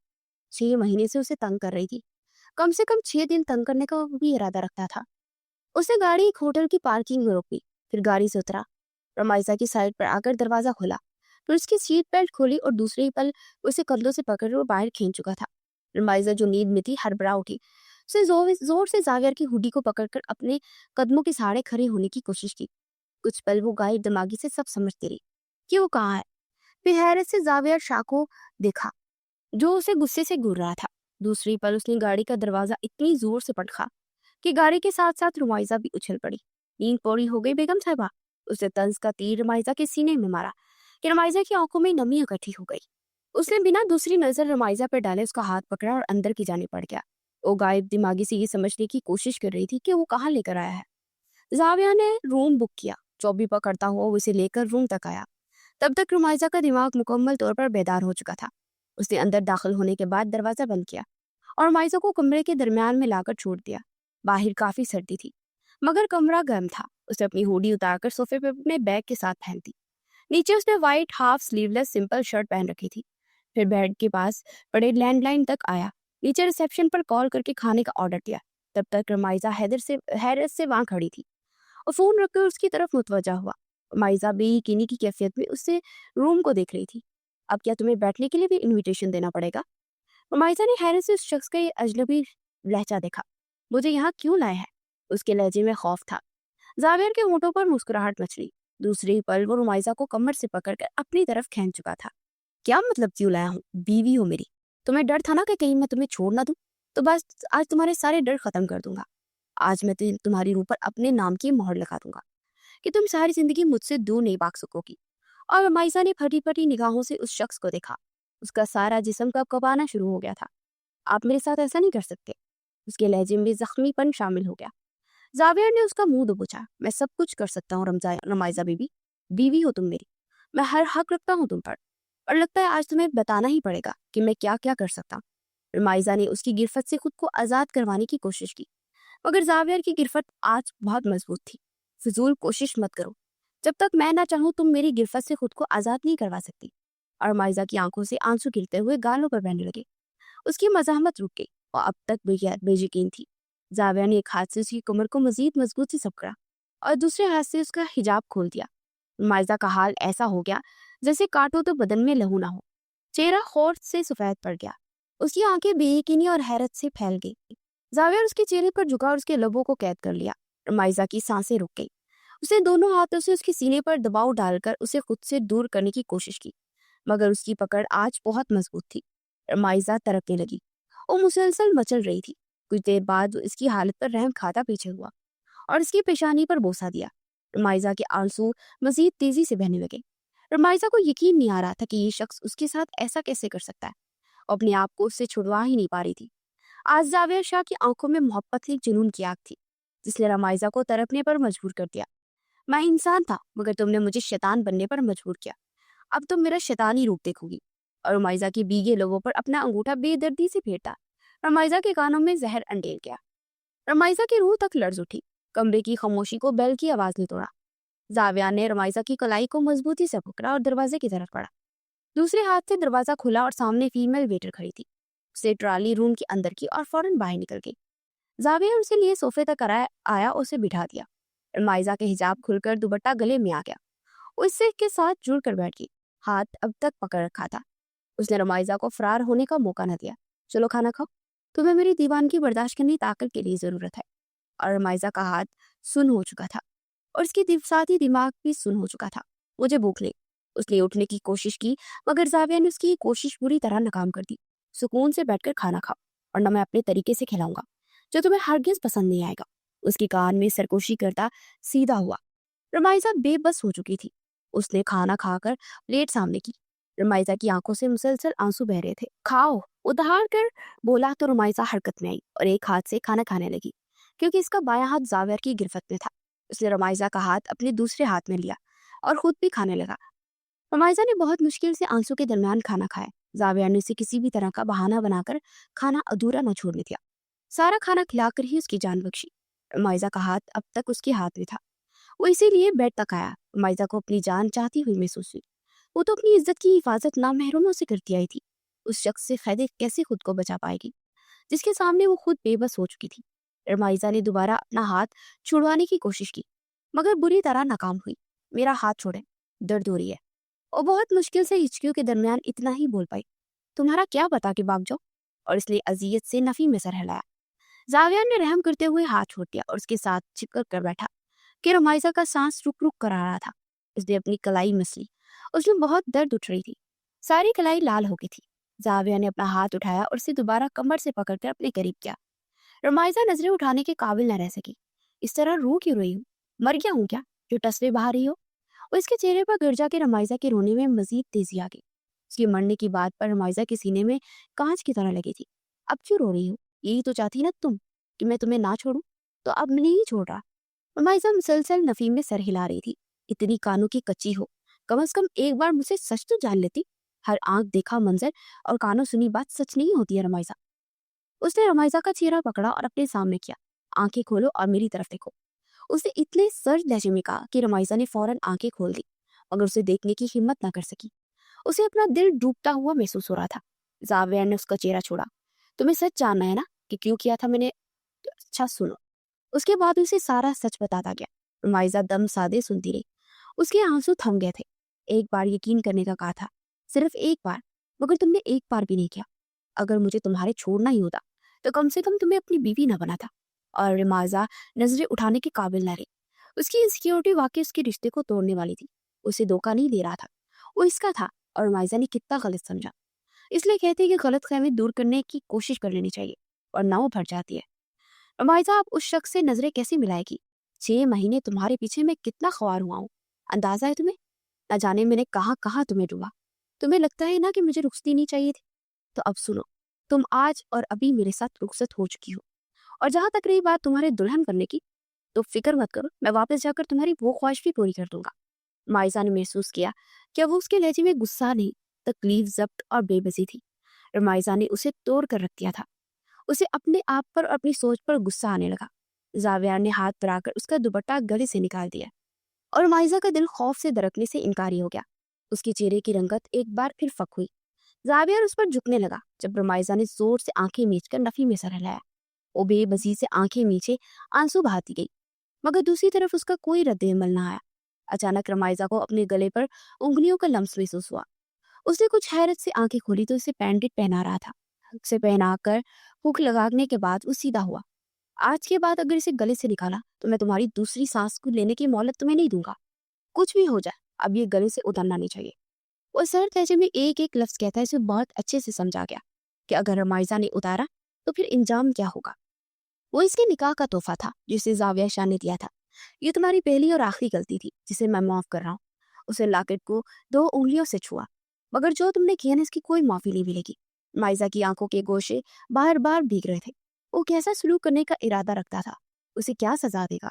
6 महीने से उसे तंग कर रही थी। कम से कम 6 दिन तंग करने का वो भी इरादा रखता था। उसने गाड़ी एक होटल की पार्किंग में रोकी, फिर गाड़ी से उतरा। रमाइजा की साइड पर आकर दरवाजा खोला, फिर उसकी सीट बेल्ट खोली और दूसरे ही पल उसे कंधों से पकड़ वो बाहर खींच चुका था। रमाइजा जो नींद में थी हड़बड़ा उठी। उसने जोर से जावियर की हुडी को पकड़कर अपने कदमों के सहारे खड़े होने की कोशिश की। कुछ पल वो गायब दिमागी से सब समझती रही कि वो कहाँ है। फिर हैरत से जावियर शाह को देखा, जो उसे गुस्से से घूर रहा था। दूसरी पल उसने गाड़ी का दरवाजा इतनी जोर से पटका कि गाड़ी के साथ साथ रुमाइजा भी उछल पड़ी। नींद पूरी हो गई बेगम साहिबा। उसने तंज का तीर रुमाइजा के सीने में मारा कि रुमाइजा की आंखों में नमी इकट्ठी हो गई। उसने बिना दूसरी नजर रुमाइजा पर डाले उसका हाथ पकड़ा और अंदर की जाने पड़ गया। वो गायब दिमागी से ये समझने की कोशिश कर रही थी कि वो कहाँ लेकर आया है। जाविया ने रूम बुक किया। चौबी पकड़ता हुआ वो उसे लेकर रूम तक आया। तब तक रुमाइजा का दिमाग मुकम्मल तौर पर बेदार हो चुका था। उसने अंदर दाखिल होने के बाद दरवाजा बंद किया और रुमाइजा को कमरे के दरमियान में लाकर छोड़ दिया। बाहर काफी सर्दी थी, मगर कमरा गर्म था। उसने अपनी हुडी उतारकर सोफे पर अपने बैग के साथ पहन दी। नीचे उसने white half sleeveless simple shirt पहन रखी थी। फिर बेड के पास पड़े लैंडलाइन तक आया। नीचे रिसेप्शन पर कॉल करके खाने का ऑर्डर दिया। तब तक रमाइजा हैरत से वहां खड़ी थी और फोन रखकर उसकी तरफ मुतवजा हुआ। माइजा बेयकीनी की कैफियत में उससे रूम को देख रही थी। अब क्या तुम्हें बैठने के लिए भी इनविटेशन देना पड़ेगा? माइजा ने हैरत से उस शख्स का ये अजनबी लहजा देखा। मुझे यहाँ क्यों लाया है? उसके लहजे में खौफ था। जावियर के होंठों पर मुस्कुराहट मचली। दूसरी पल वो रुमाइजा को कमर से पकड़कर अपनी तरफ खींच चुका था। क्या मतलब क्यों लाया हूँ? बीवी हो मेरी। तुम्हें डर था ना कि कहीं मैं तुम्हें छोड़ ना दूं, तो बस आज तुम्हारे सारे डर खत्म कर दूंगा। आज मैं तुम्हारी रूह पर अपने नाम की मोहर लगा दूंगा कि तुम सारी जिंदगी मुझसे दूर नहीं भाग सकोगी। اور رمائزہ نے پھٹی پھٹی نگاہوں سے اس شخص کو دیکھا. اس کا سارا جسم کپکپانا شروع ہو گیا تھا. آپ میرے ساتھ ایسا نہیں کر سکتے. اس کے لہجے میں زخمی پن شامل ہو گیا. زاویہ نے اس کا منہ دبوچا. میں سب کچھ کر سکتا ہوں رمائزہ بیوی ہو تم میری. میں ہر حق رکھتا ہوں تم پر. اور لگتا ہے آج تمہیں بتانا ہی پڑے گا کہ میں کیا کیا کر سکتا ہوں. رمائزہ نے اس کی گرفت سے خود کو آزاد کروانے کی کوشش کی، مگر زاویہ کی گرفت آج بہت مضبوط تھی. فضول کوشش مت کرو. جب تک میں نہ چاہوں تم میری گرفت سے خود کو آزاد نہیں کروا سکتی. اور رمائزہ کی آنکھوں سے آنسو گرتے ہوئے گالوں پر بہنے لگے. اس کی مزاحمت رک گئی اور اب تک بے یقین تھی. زاویہ نے ایک ہاتھ سے اس کی کمر کو مزید مضبوط سے سپکڑا اور دوسرے ہاتھ سے اس کا حجاب کھول دیا. رمائزہ کا حال ایسا ہو گیا جیسے کاٹو تو بدن میں لہو نہ ہو. چہرہ خور سے سفید پڑ گیا. اس کی آنکھیں بے یقینی اور حیرت سے پھیل گئی. زاویہ اس کے چہرے پر جھکا اور اس کے لبوں کو قید کر لیا. رمائزہ کی سانسیں رک گئی. اسے دونوں ہاتھوں سے اس کے سینے پر دباؤ ڈال کر اسے خود سے دور کرنے کی کوشش کی، مگر اس کی پکڑ آج بہت مضبوط تھی. رمائزہ تڑپنے لگی. وہ مسلسل مچل رہی تھی. کچھ دیر بعد اس کی حالت پر رحم کھاتا پیچھے ہوا اور اس کی پیشانی پر بوسہ دیا. رمائزہ کے آنسو مزید تیزی سے بہنے لگے. رمائزہ کو یقین نہیں آ رہا تھا کہ یہ شخص اس کے ساتھ ایسا کیسے کر سکتا ہے. اپنے آپ کو اس سے چھڑوا ہی نہیں پا رہی تھی. آج زاویہ شاہ کی آنکھوں میں محبت کی جنون کی آگ تھی جس نے رمائزہ کو تڑپنے پر مجبور کر دیا. میں انسان تھا مگر تم نے مجھے شیطان بننے پر مجبور کیا. اب تم میرا شیطانی روپ دیکھو گی. اور رمائزہ کی بیگے لبوں پر اپنا انگوٹھا بے دردی سے پھیرتا رمائزہ کے کانوں میں زہر انڈیل گیا. رمائزہ کی روح تک لرز اٹھی. کمرے کی خاموشی کو بیل کی آواز نے توڑا. زاویہ نے رمائزہ کی کلائی کو مضبوطی سے پکڑا اور دروازے کی طرف بڑھا. دوسرے ہاتھ سے دروازہ کھلا اور سامنے فیمیل ویٹر کھڑی تھی. اسے ٹرالی روم کے اندر کی اور فوراً باہر نکل گئی. زاویہ اسے لیے صوفے تک آیا اور اسے بٹھا دیا. رمائزہ کے حجاب کھل کر دوپٹہ گلے میں آ گیا. وہ اس سے کے ساتھ جڑ کر بیٹھ گئی. ہاتھ اب تک پکڑ رکھا تھا. اس نے رمائزہ کو فرار ہونے کا موقع نہ دیا. چلو کھانا کھاؤ. تمہیں میری دیوانگی برداشت کرنے طاقت کے لیے ضرورت ہے. اور رمائزہ کا ہاتھ سن ہو چکا تھا اور اس کی ساتھ ہی دماغ بھی سن ہو چکا تھا. مجھے بھوک لے. اس نے اٹھنے کی کوشش کی مگر زاویہ نے اس کی کوشش بری طرح ناکام کر دی. سکون سے بیٹھ کر کھانا کھاؤ اور نہ میں اپنے طریقے سے کھلاؤں گا جو تمہیں ہرگز پسند نہیں آئے گا. اس کی کان میں سرکوشی کرتا سیدھا ہوا. رمائزہ بے بس ہو چکی تھی. اس نے کھانا کھا کر پلیٹ سامنے کی. رمائزہ کی آنکھوں سے مسلسل آنسو بہ رہے تھے. کھاؤ ادھار کر بولا تو رمائزہ حرکت میں آئی اور ایک ہاتھ سے کھانا کھانے لگی کیونکہ اس کا بایاں ہاتھ زاویہ کی گرفت میں تھا. اس نے رمائزہ کا ہاتھ اپنے دوسرے ہاتھ میں لیا اور خود بھی کھانے لگا. رمائزہ نے بہت مشکل سے آنسو کے درمیان کھانا کھایا. زاویہ نے اسے کسی بھی طرح کا بہانہ بنا کر کھانا ادھورا نہ چھوڑنے دیا. سارا کھانا کھلا کر ہی اس کی جان بخشی. رمائزہ کا ہاتھ اب تک اس کے ہاتھ میں تھا. وہ اسی لیے بیڈ تک آیا. رمائزہ کو اپنی جان چاہتی ہوئی محسوس ہوئی. وہ تو اپنی عزت کی حفاظت نامحرموں سے کرتی آئی تھی. اس شخص سے قید کیسے خود کو بچا پائے گی جس کے سامنے وہ خود بے بس ہو چکی تھی. رمائزہ نے دوبارہ اپنا ہاتھ چھڑوانے کی کوشش کی مگر بری طرح ناکام ہوئی. میرا ہاتھ چھوڑے، درد ہو رہی ہے. اور بہت مشکل سے ہچکیوں کے درمیان اتنا ہی بول پائی، تمہارا کیا بتا کہ بھاگ جاؤ. اور اس نے اذیت سے نفی میں سر ہلایا. زاویہ نے رحم کرتے ہوئے ہاتھ چھوڑ دیا اور اس کے ساتھ چپک کر بیٹھا کہ رمائزہ کا سانس رک رک کر آ رہا تھا. اس نے اپنی کلائی مسلی. اس میں بہت درد اٹھ رہی تھی. ساری کلائی لال ہو گئی تھی. زاویہ نے اپنا ہاتھ اٹھایا اور اسے دوبارہ کمر سے پکڑ کر اپنے قریب کیا. رمائزہ نظریں اٹھانے کے قابل نہ رہ سکی. اس طرح رو کیوں رہی ہوں؟ مر گیا ہوں کیا جو ٹسلے بہا رہی ہو؟ اور اس کے چہرے پر گر جا کے رمائزہ کے رونے میں مزید تیزی آ گئی. اس کی مرنے کی بات پر رمائزہ کے سینے میں کانچ کی طرح لگی تھی. اب کیوں رو رہی ہو؟ یہی تو چاہتی نا تم کہ میں تمہیں نہ چھوڑوں، تو اب میں نہیں چھوڑ رہا. رمائزہ مسلسل نفی میں سر ہلا رہی تھی. اتنی کانوں کی کچی ہو، کم از کم ایک بار مجھ سے سچ تو جان لیتی. ہر آنکھ دیکھا منظر اور کانوں سنی بات سچ نہیں ہوتی ہے رمائزہ. اس نے رمائزہ کا چہرہ پکڑا اور اپنے سامنے کیا. آنکھیں کھولو اور میری طرف دیکھو. اس نے اتنے سرد لہجے میں کہا کہ رمائزہ نے فوراً آنکھیں کھول دی مگر اسے دیکھنے کی ہمت نہ کر سکی. اسے اپنا دل ڈوبتا ہوا محسوس ہو رہا تھا. زاویہ نے اس کا چہرہ چھوڑا. تمہیں سچ جاننا ہے نا کہ کیوں کیا تھا میں نے؟ اچھا سنو. اس کے بعد اسے سارا سچ بتاتا گیا. رمائزہ دم سادے سنتی رہی. اس کے آنسو تھم گئے تھے. ایک بار یقین کرنے کا کہا تھا، صرف ایک بار، مگر تم نے ایک بار بھی نہیں کیا. اگر مجھے تمہارے چھوڑنا ہی ہوتا تو کم سے کم تمہیں اپنی بیوی نہ بنا تھا. اور رمائزہ نظریں اٹھانے کے قابل نہ رہی. اس کی انسیکیورٹی واقعی اس کے رشتے کو توڑنے والی تھی. اسے دھوکہ نہیں دے رہا تھا، وہ اس کا تھا. اور رمائزہ نے کتنا غلط سمجھا. اس لیے کہتے ہیں کہ غلط فہمی دور کرنے کی کوشش کر لینی چاہیے اور نہ وہ بھر جاتی ہے. رمائزہ اب اس شخص سے نظریں کیسے ملائے گی؟ 6 مہینے تمہارے پیچھے میں کتنا خوار ہوا ہوں، اندازہ ہے تمہیں؟ نہ جانے मैंने कहाँ कहाँ तुम्हें डूबा। तुम्हें लगता है ना कि मुझे रुखसती नहीं चाहिए थी? तो अब सुनो, तुम आज और अभी मेरे साथ रुखसत हो चुकी हो। और जहां तक रही बात तुम्हारे दुल्हन बनने की, तो फिक्र मत करो, मैं वापस जाकर तुम्हारी वो ख्वाहिश भी पूरी कर दूंगा। माइजा ने महसूस किया कि अब उसके लहजे में गुस्सा नहीं, तकलीफ, जब्त और बेबसी थी। रमाइजा ने उसे तोड़ कर रख दिया था। उसे अपने आप पर और अपनी सोच पर गुस्सा आने लगा। जावियर ने हाथ बढ़ाकर उसका दुपट्टा गले से निकाल दिया और माइजा का दिल खौफ से दरकने से इनकारी हो गया। उसके चेहरे की रंगत एक बार फिर फक हुई। जावियर उस पर झुकने लगा जब रमाइजा ने जोर से आंखें मीचकर नफी में सर हिलाया। वो बेबसी से आंखें मीचे आंसू बहाती गई, मगर दूसरी तरफ उसका कोई रद्द-ए-अमल न आया। अचानक रमाइजा को अपने गले पर उंगलियों का लम्स महसूस हुआ। उसने कुछ हैरत से आंखें खोली तो उसे पैंडेट पहना रहा था। उसे पहनाकर हुक लगाने के बाद वो सीधा हुआ। आज के बाद अगर इसे गले से निकाला तो मैं तुम्हारी दूसरी सांस को लेने की मोहलत तुम्हें नहीं दूंगा। कुछ भी हो जाए, अब ये गले से उतरना नहीं चाहिए। वो सर्द लहजे में एक एक लफ्ज कहता है, इसे बहुत अच्छे से समझा गया कि अगर रमाइजा ने उतारा तो फिर इंजाम क्या होगा। वो इसके निकाह का तोहफा था जिसे जाविया शाह ने दिया था। ये तुम्हारी पहली और आखिरी गलती थी जिसे मैं माफ कर रहा हूँ। उसे लाकेट को 2 उंगलियों से छुआ, मगर जो तुमने किया ना, इसकी कोई माफी नहीं मिलेगी। माइजा की आंखों के गोशे बार बार भीग रहे थे। वो कैसा सलूक करने का इरादा रखता था, उसे क्या सजा देगा।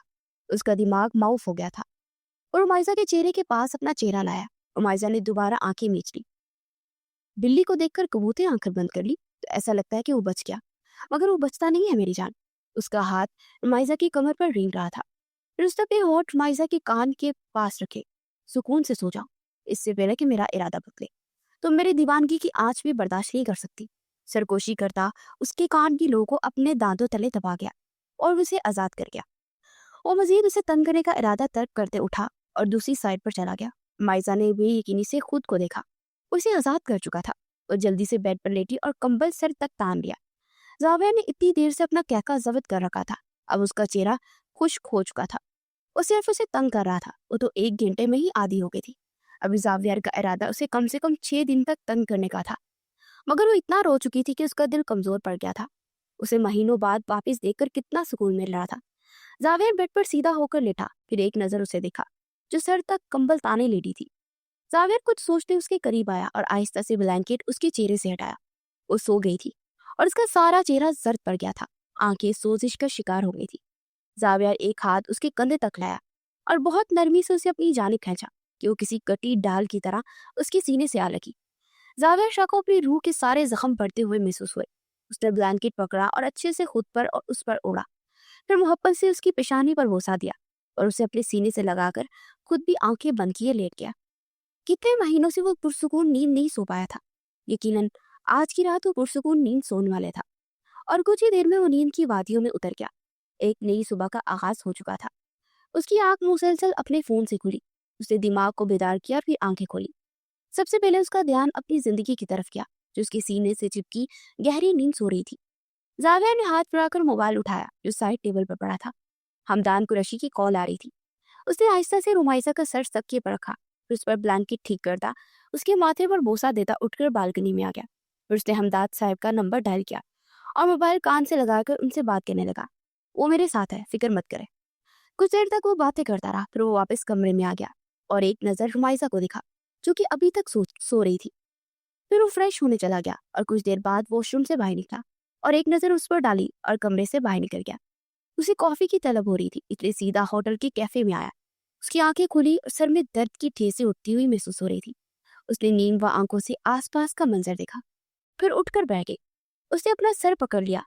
उसका दिमाग माउफ हो गया था और माइजा के चेहरे के पास अपना चेहरा लाया और माइजा ने दोबारा आंखें मीच ली। बिल्ली को देखकर कबूतर आंखें बंद कर ली तो ऐसा लगता है कि वो बच गया, मगर वो बचता नहीं है मेरी जान। उसका हाथ माइजा की कमर पर रेंग रहा था। फिर उसने अपने होठ माइजा के कान के पास रखे। सुकून से सो जाओ, इससे पहले कि मेरा इरादा बदले। तुम मेरी दीवानगी की आंच भी बर्दाश्त नहीं कर सकती। सरकोशी करता उसके कान की लौ को अपने दांतों तले दबा गया और उसे आजाद कर गया। वो मजीद उसे तंग करने का इरादा तर्क करते उठा और दूसरी साइड पर चला गया। माइजा ने बेयकीनी से खुद को देखा, उसे आजाद कर चुका था। वो जल्दी से बेड पर लेटी और कंबल सर तक तान लिया। जाविया ने इतनी देर से अपना कहका जब्त कर रखा था, अब उसका चेहरा खुश्क हो चुका था। वो सिर्फ उसे तंग कर रहा था। वो तो 1 घंटे में ही आदी हो गई थी। अभी जावियर का इरादा उसे कम से कम 6 दिन तक तंग करने का था, मगर वो इतना रो चुकी थी कि उसका दिल कमजोर पड़ गया था। उसे महीनों बाद वापस देखकर कितना सुकून मिल रहा था। जावियर बेड पर सीधा होकर लेटा, फिर एक नजर उसे देखा जो सर तक कंबल ताने लेटी थी। जावियर कुछ सोचते उसके करीब आया और आहिस्ता से ब्लैंकेट उसके चेहरे से हटाया। वो सो गई थी और उसका सारा चेहरा जर्द पड़ गया था। आंखें सोजिश का शिकार हो गई थी। जावियर एक हाथ उसके कंधे तक लाया और बहुत नरमी से उसे अपनी जानिब खींचा कि वो किसी कटी डाल की तरह उसके सीने से आ लगी। जावियर शाह को अपनी रूह के सारे जख्म पड़ते हुए महसूस हुए। उसने ब्लैंकेट पकड़ा और अच्छे से खुद पर और उस पर ओढ़ा, फिर मोहब्बत से उसकी पेशानी पर बोसा दिया और उसे अपने सीने से लगाकर खुद भी आंखें बंद किए लेट गया। कितने महीनों से वो पुरसुकून नींद नहीं सो पाया था। यकीनन आज की रात वो पुरसुकून नींद सोने वाले था और कुछ ही देर में वो नींद की वादियों में उतर गया। एक नई सुबह का आगाज हो चुका था। उसकी आंख मुसलसल अपने फोन से खुली। उसने दिमाग को बेदार किया, फिर आंखें खोली। सबसे पहले उसका ध्यान अपनी जिंदगी की तरफ गया जो उसके सीने से चिपकी गहरी नींद सो रही थी। जाविया ने हाथ बढ़ाकर मोबाइल उठाया जो साइड टेबल पर पड़ा था। हमदान कुरैशी की कॉल आ रही थी। उसने आहिस्ता से रुमाइसा का सर तकिए पर रखा, फिर उस पर ब्लैंकेट ठीक करता उसके माथे पर बोसा देता उठकर बालकनी में आ गया। फिर उसने हमदाद साहब का नंबर डायल किया और मोबाइल कान से लगाकर उनसे बात करने लगा। वो मेरे साथ है, फिक्र मत करे। कुछ देर तक वो बातें करता रहा, फिर वो वापस कमरे में आ गया और एक नजर रुमाइसा को दिखा जो कि अभी तक सो रही थी। फिर वो फ्रेश होने चला गया और कुछ देर बाद वॉशरूम से बाहर निकला और एक नजर उस पर डाली और कमरे से बाहर निकल गया। उसे कॉफी की तलब हो रही थी, इसलिए सीधा होटल के कैफे में आया। उसकी आंखें खुली और सर में दर्द की ठेसें उठती हुई महसूस हो रही थी। उसने नींद व आंखों से आसपास का मंजर देखा, फिर उठकर बैठ गई। उसने अपना सर पकड़ लिया।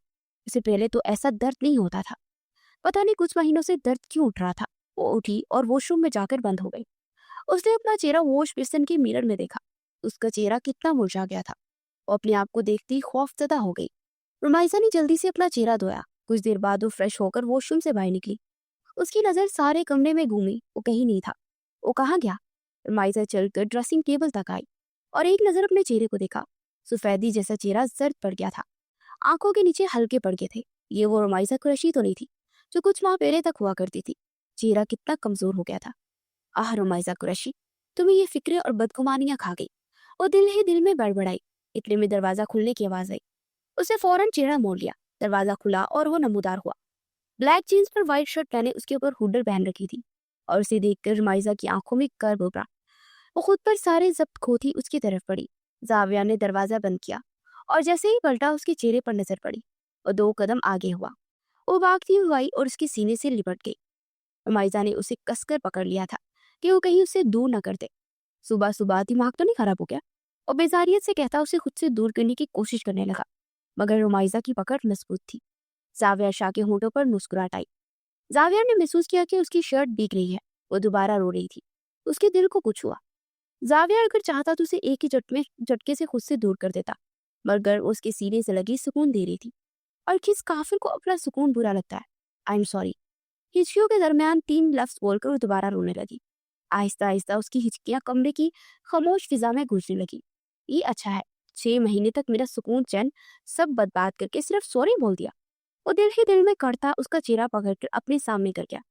उससे पहले तो ऐसा दर्द नहीं होता था। पता नहीं कुछ महीनों से दर्द क्यों उठ रहा था। वो उठी और वॉशरूम में जाकर बंद हो गई। उसने अपना चेहरा वॉश बेसिन के मिरर में देखा। उसका चेहरा कितना मुरझा गया था। वो अपने आप को देखती खौफजदा हो गई। रुमाइसा ने जल्दी से अपना चेहरा धोया। कुछ देर बाद वो फ्रेश होकर वॉशरूम से बाहर निकली। उसकी नजर सारे कमरे में घूमी, वो कहीं नहीं था। वो कहाँ गया? रुमाइसा चलकर ड्रेसिंग टेबल तक आई और एक नजर अपने चेहरे को देखा। सफेदी जैसा चेहरा जर्द पड़ गया था, आंखों के नीचे हल्के पड़ गए थे। ये वो रुमाइसा कुरैशी तो नहीं थी जो कुछ माह पहले तक हुआ करती थी। चेहरा कितना कमजोर हो गया था। आह रुमाइसा कुरैशी, तुम्हें ये फिक्रें और बदगुमानियां खा गई। वो दिल ही दिल में बड़बड़ाई। इतने में दरवाजा खुलने की आवाज आई। उसे फौरन चेहरा मोड़ लिया। दरवाजा खुला और वो नमूदार हुआ। ब्लैक जीन्स पर व्हाइट शर्ट पहने, उसके ऊपर हुडर पहन रखी थी और उसे देखकर रुमाइसा की आंखों में कर्व उभरा। वो खुद पर सारे जब्त खोती उसकी तरफ पड़ी। जाविया ने दरवाजा बंद किया और जैसे ही पलटा उसके चेहरे पर नजर पड़ी और 2 कदम आगे हुआ। वो भागती हुई आई और उसके सीने से लिपट गई। माइजा ने उसे कसकर पकड़ लिया था कि वो कहीं उससे दूर न कर दे। सुबह सुबह दिमाग तो नहीं खराब हो गया? और बेजारियत से कहता उसे खुद से दूर करने की कोशिश करने लगा, मगर रुमाइजा की पकड़ मजबूत थी। जाविया शाह के होंठों पर मुस्कुराहट आई। जाविया ने महसूस किया कि उसकी शर्ट भीग रही है। वो दोबारा रो रही थी। उसके दिल को कुछ हुआ। जाविया अगर चाहता तो उसे एक ही झटके से खुद से दूर कर देता, मगर वो उसके सीने से लगी सुकून दे रही थी। और किस काफिर को अपना सुकून बुरा लगता है? I am sorry. हिचकियों के दरमियान 3 लफ्ज बोलकर वो दोबारा रोने लगी। आहिस्ता आहिस्ता उसकी हिचकियां कमरे की खामोश फिजा में गूंजने लगी। ये अच्छा है, 6 महीने तक मेरा सुकून चैन सब बर्बाद करके सिर्फ सॉरी बोल दिया। वो दिल ही दिल में करता उसका चेहरा पकड़कर अपने सामने कर गया।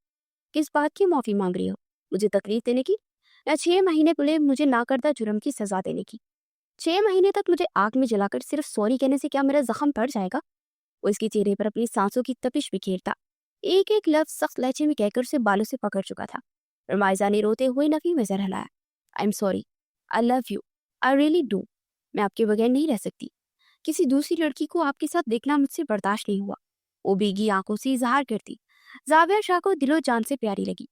किस बात की माफी मांग रही हो? मुझे तकलीफ देने की, या 6 महीने पहले मुझे ना करदा जुर्म की सजा देने की? 6 महीने तक मुझे आग में जलाकर सिर्फ सॉरी कहने से क्या मेरा जख्म बढ़ जाएगा? वो इसके चेहरे पर अपनी सांसों की तपिश बिखेरता एक एक लफ्ज सख्त लहजे में कहकर उसे बालों से पकड़ चुका था। रमाइजा ने रोते हुए नफी में सर हिलाया। I am sorry, I love you, I really do. मैं आपके बगैर नहीं रह सकती। किसी दूसरी लड़की को आपके साथ देखना मुझसे बर्दाश्त नहीं हुआ। वो भीगी आंखों से इजहार करती। जाविया शाह को दिलो जान से प्यारी लगी।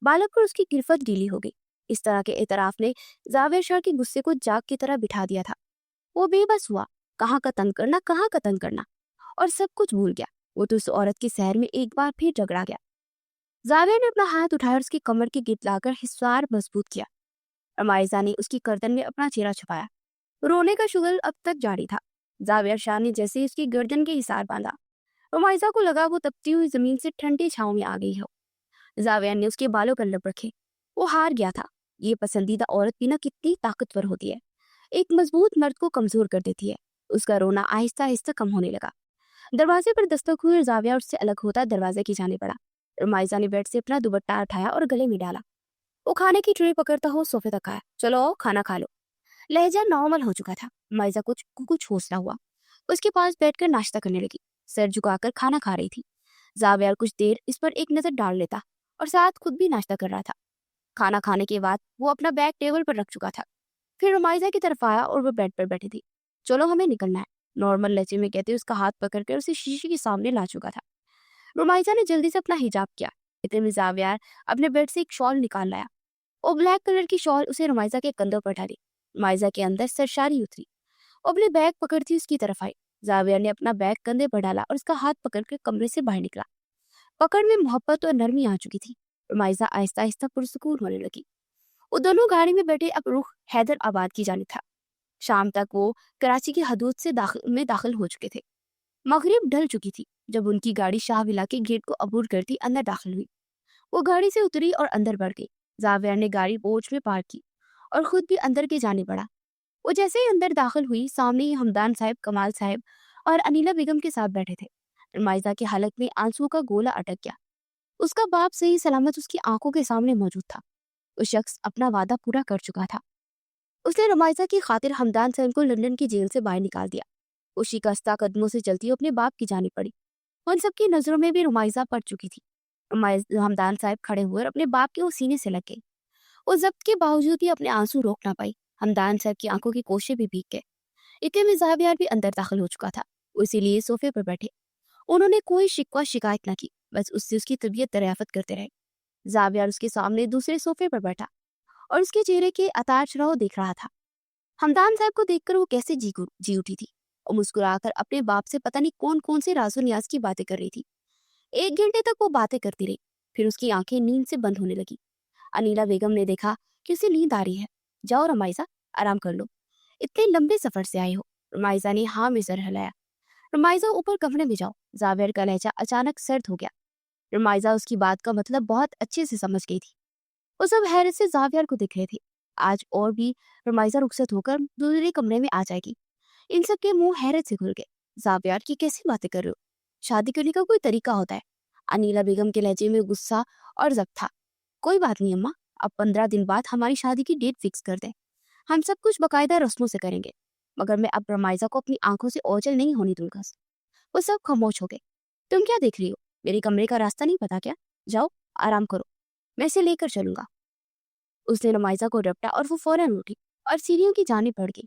बालक पर उसकी गिरफ्त ढीली हो गई। इस तरह के एतराफ ने जाविया शाह के गुस्से को जाग की तरह बिठा दिया था। वो बेबस हुआ। कहाँ का तंग करना, कहाँ का तंग करना, और सब कुछ भूल गया। वो तो उस औरत के शहर में एक बार फिर झगड़ा गया। जाविया ने अपना हाथ उठाया और उसकी कमर की गिट लाकर हिस्सार मजबूत किया। रमाइजा ने उसकी गर्दन में अपना चेहरा छुपाया। रोने का शुगल अब तक जारी था। जाविया शाह ने जैसे ही उसकी गर्दन के हिसार बांधा, रमाइजा को लगा वो तपती हुई जमीन से ठंडी छांव में आ गई हो। जाविया ने उसके बालों पर लप रखे। वो हार गया था। ये पसंदीदा औरत भी ना कितनी ताकतवर होती है, एक मजबूत मर्द को कमजोर कर देती है। उसका रोना आहिस्ता आहिस्ता कम होने लगा। दरवाजे पर दस्तक हुई और जाविया उससे अलग होता दरवाजे की जाने पड़ा। रमाइजा ने बेड से अपना दुपट्टा उठाया और गले में डाला। वो खाने की ट्रे पकड़ता हो सोफे तक आया। चलो आओ, खाना खा लो। लहजा नॉर्मल हो चुका था। रमाइजा कुछ कुछ हौसला हुआ। उसके पास बैठकर नाश्ता करने लगी। सर झुकाकर खाना खा रही थी। जाविया कुछ देर इस पर एक नजर डाल लेता और साथ खुद भी नाश्ता कर रहा था। खाना खाने के बाद वो अपना बैग टेबल पर रख चुका था। फिर रमाइजा की तरफ आया और वो बेड पर बैठी थी। चलो हमें निकलना है, नॉर्मल लहजे में कहते उसका हाथ पकड़कर उसे शीशे के सामने ला चुका था। रुमाइजा ने जल्दी से अपना हिजाब किया। इतने में जाविया अपने बेड से एक शॉल निकाल लाया। वो ब्लैक कलर की शॉल उसे रुमाइजा के कंधों पर डाली। रुमाइजा के अंदर सरशारी उतरी। वो अपने बैग पकड़ती उसकी तरफ आई। जाविया ने अपना बैग कंधे पर डाला और उसका हाथ पकड़कर कमरे से बाहर निकला। पकड़ में मोहब्बत और नरमी आ चुकी थी। रुमाइजा आहिस्ता आहिस्ता पुरसुकून होने लगी। वो दोनों गाड़ी में बैठे अब रुख हैदराबाद की जानिब था। शाम तक वो कराची की हदूद से दाखिल हो चुके थे। मगरिब ढल चुकी थी जब उनकी गाड़ी शाह विला के गेट को अबूर करती अंदर दाखिल हुई। वो गाड़ी से उतरी और अंदर बढ़ गई। जाविया ने गाड़ी पोर्च में पार्क की और खुद भी अंदर के जाने बढ़ा। वो जैसे ही अंदर दाखिल हुई, सामने ही हमदान साहब, कमाल साहब और अनीला बेगम के साथ बैठे थे। रमाइजा के हलक में आंसू का गोला अटक गया। उसका बाप सही सलामत उसकी आंखों के सामने मौजूद था। उस शख्स अपना वादा पूरा कर चुका था। उसने रमाइजा की खातिर हमदान साहब को लंदन की जेल से बाहर निकाल दिया। वो शिकस्ता कदमों से चलती अपने बाप की जानी पड़ी। उन सबकी नजरों में भी रुमाइजा पड़ चुकी थी। हमदान साहब खड़े हुए और अपने बाप के वो सीने से लग गए। वो जब्त के बावजूद भी अपने आंसू रोक ना पाई। हमदान साहब की आंखों की कोशे भी भीग गए। इतने में जावियार भी अंदर दाखिल हो चुका था। इसीलिए सोफे पर बैठे। उन्होंने कोई शिकवा शिकायत न की, बस उससे उसकी तबीयत दरियाफत करते रहे। जावियार उसके सामने दूसरे सोफे पर बैठा और उसके चेहरे के अतार चढ़ाव देख रहा था। हमदान साहब को देखकर वो कैसे जी उठी थी और मुस्कुराकर अपने बाप से पता नहीं कौन कौन से राजो न्याज की बातें कर रही थी। 1 घंटे तक वो बातें करती रही। फिर उसकी आंखें नींद से बंद होने लगी। अनीला बेगम ने देखा कि उसे नींद आ रही है। जाओ रमाइजा, आराम कर लो, इतने लंबे सफर से आए हो। रमाइजा ने हाँ में सर हिलाया। रमाइजा, ऊपर कमरे में जाओ। जावेर का लहजा अचानक सर्द हो गया। रमाइजा उसकी बात का मतलब बहुत अच्छे से समझ गई थी। वो सब हैरत से जावियर को दिख रहे थे। आज और भी रमाइजा रुखसत होकर दूसरे कमरे में आ जाएगी। इन सब के मुंह हैरत से खुल गए। जावियर की कैसी बातें कर रहे हो? शादी करने का कोई तरीका होता है? अनीला बेगम के लहजे में गुस्सा और जब्त था। कोई बात नहीं अम्मा, अब 15 दिन बाद हमारी शादी की डेट फिक्स कर दें। हम सब कुछ बकायदा रस्मों से करेंगे, मगर मैं अब रमाइजा को अपनी आंखों से ओझल नहीं होने दूंगा। वो सब खामोश हो गए। तुम क्या देख रही हो? मेरे कमरे का रास्ता नहीं पता क्या? जाओ आराम करो, मैं इसे लेकर चलूंगा। اس نے رمائزہ کو رپٹا اور وہ فوراً اٹھی اور سیڑھیوں کی جانب بڑھ گئی۔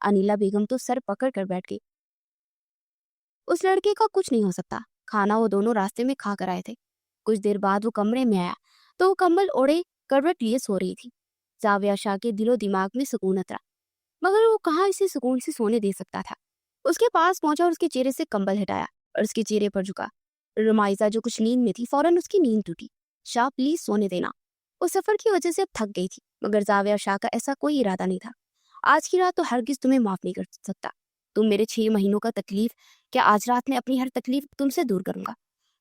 انیلا بیگم تو سر پکڑ کر بیٹھ گئی۔ اس لڑکے کا کچھ نہیں ہو سکتا، کھانا وہ دونوں راستے میں کھا کر آئے تھے۔ کچھ دیر بعد وہ کمرے میں آیا تو وہ کمبل اوڑھے کروٹ لیے سو رہی تھی۔ زاویہ شاہ کے دل و دماغ میں سکون اترا، مگر وہ کہاں اسے سکون سے سونے دے سکتا تھا۔ اس کے پاس پہنچا اور اس کے چہرے سے کمبل ہٹایا اور اس کے چہرے پر جھکا۔ رمائزہ جو کچھ نیند میں تھی فوراً اس کی نیند ٹوٹی۔ شاہ پلیز سونے دینا۔ وہ سفر کی وجہ سے اب تھک گئی تھی، مگر زاویہ شاہ کا ایسا کوئی ارادہ نہیں تھا۔ آج کی رات تو ہرگز تمہیں معاف نہیں کر سکتا۔ تم میرے 6 مہینوں کا تکلیف، کیا آج رات میں اپنی ہر تکلیف تم سے دور کروں گا،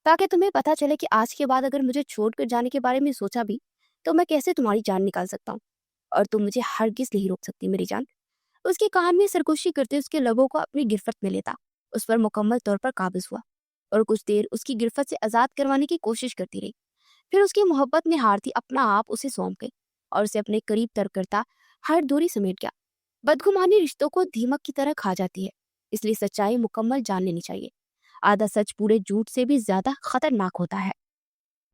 تاکہ تمہیں پتہ چلے کہ آج کے بعد اگر مجھے چھوڑ کر جانے کے بارے میں سوچا بھی تو میں کیسے تمہاری جان نکال سکتا ہوں، اور تم مجھے ہرگز نہیں روک سکتی میری جان۔ اس کے کان میں سرگوشی کرتے اس کے لبوں کو اپنی گرفت میں لیتا، اس پر مکمل طور پر قابض ہوا اور کچھ دیر اس کی گرفت سے آزاد کروانے کی کوشش کرتی رہی۔ پھر اس کی محبت میں ہارتی اپنا آپ اسے سونپ گئی اور اسے اپنے قریب تر کرتا ہر دوری سمیٹ گیا۔ بدگمانی رشتوں کو دیمک کی طرح کھا جاتی ہے، اس لیے سچائی مکمل جان لینی چاہیے۔ آدھا سچ پورے جھوٹ سے بھی زیادہ خطرناک ہوتا ہے۔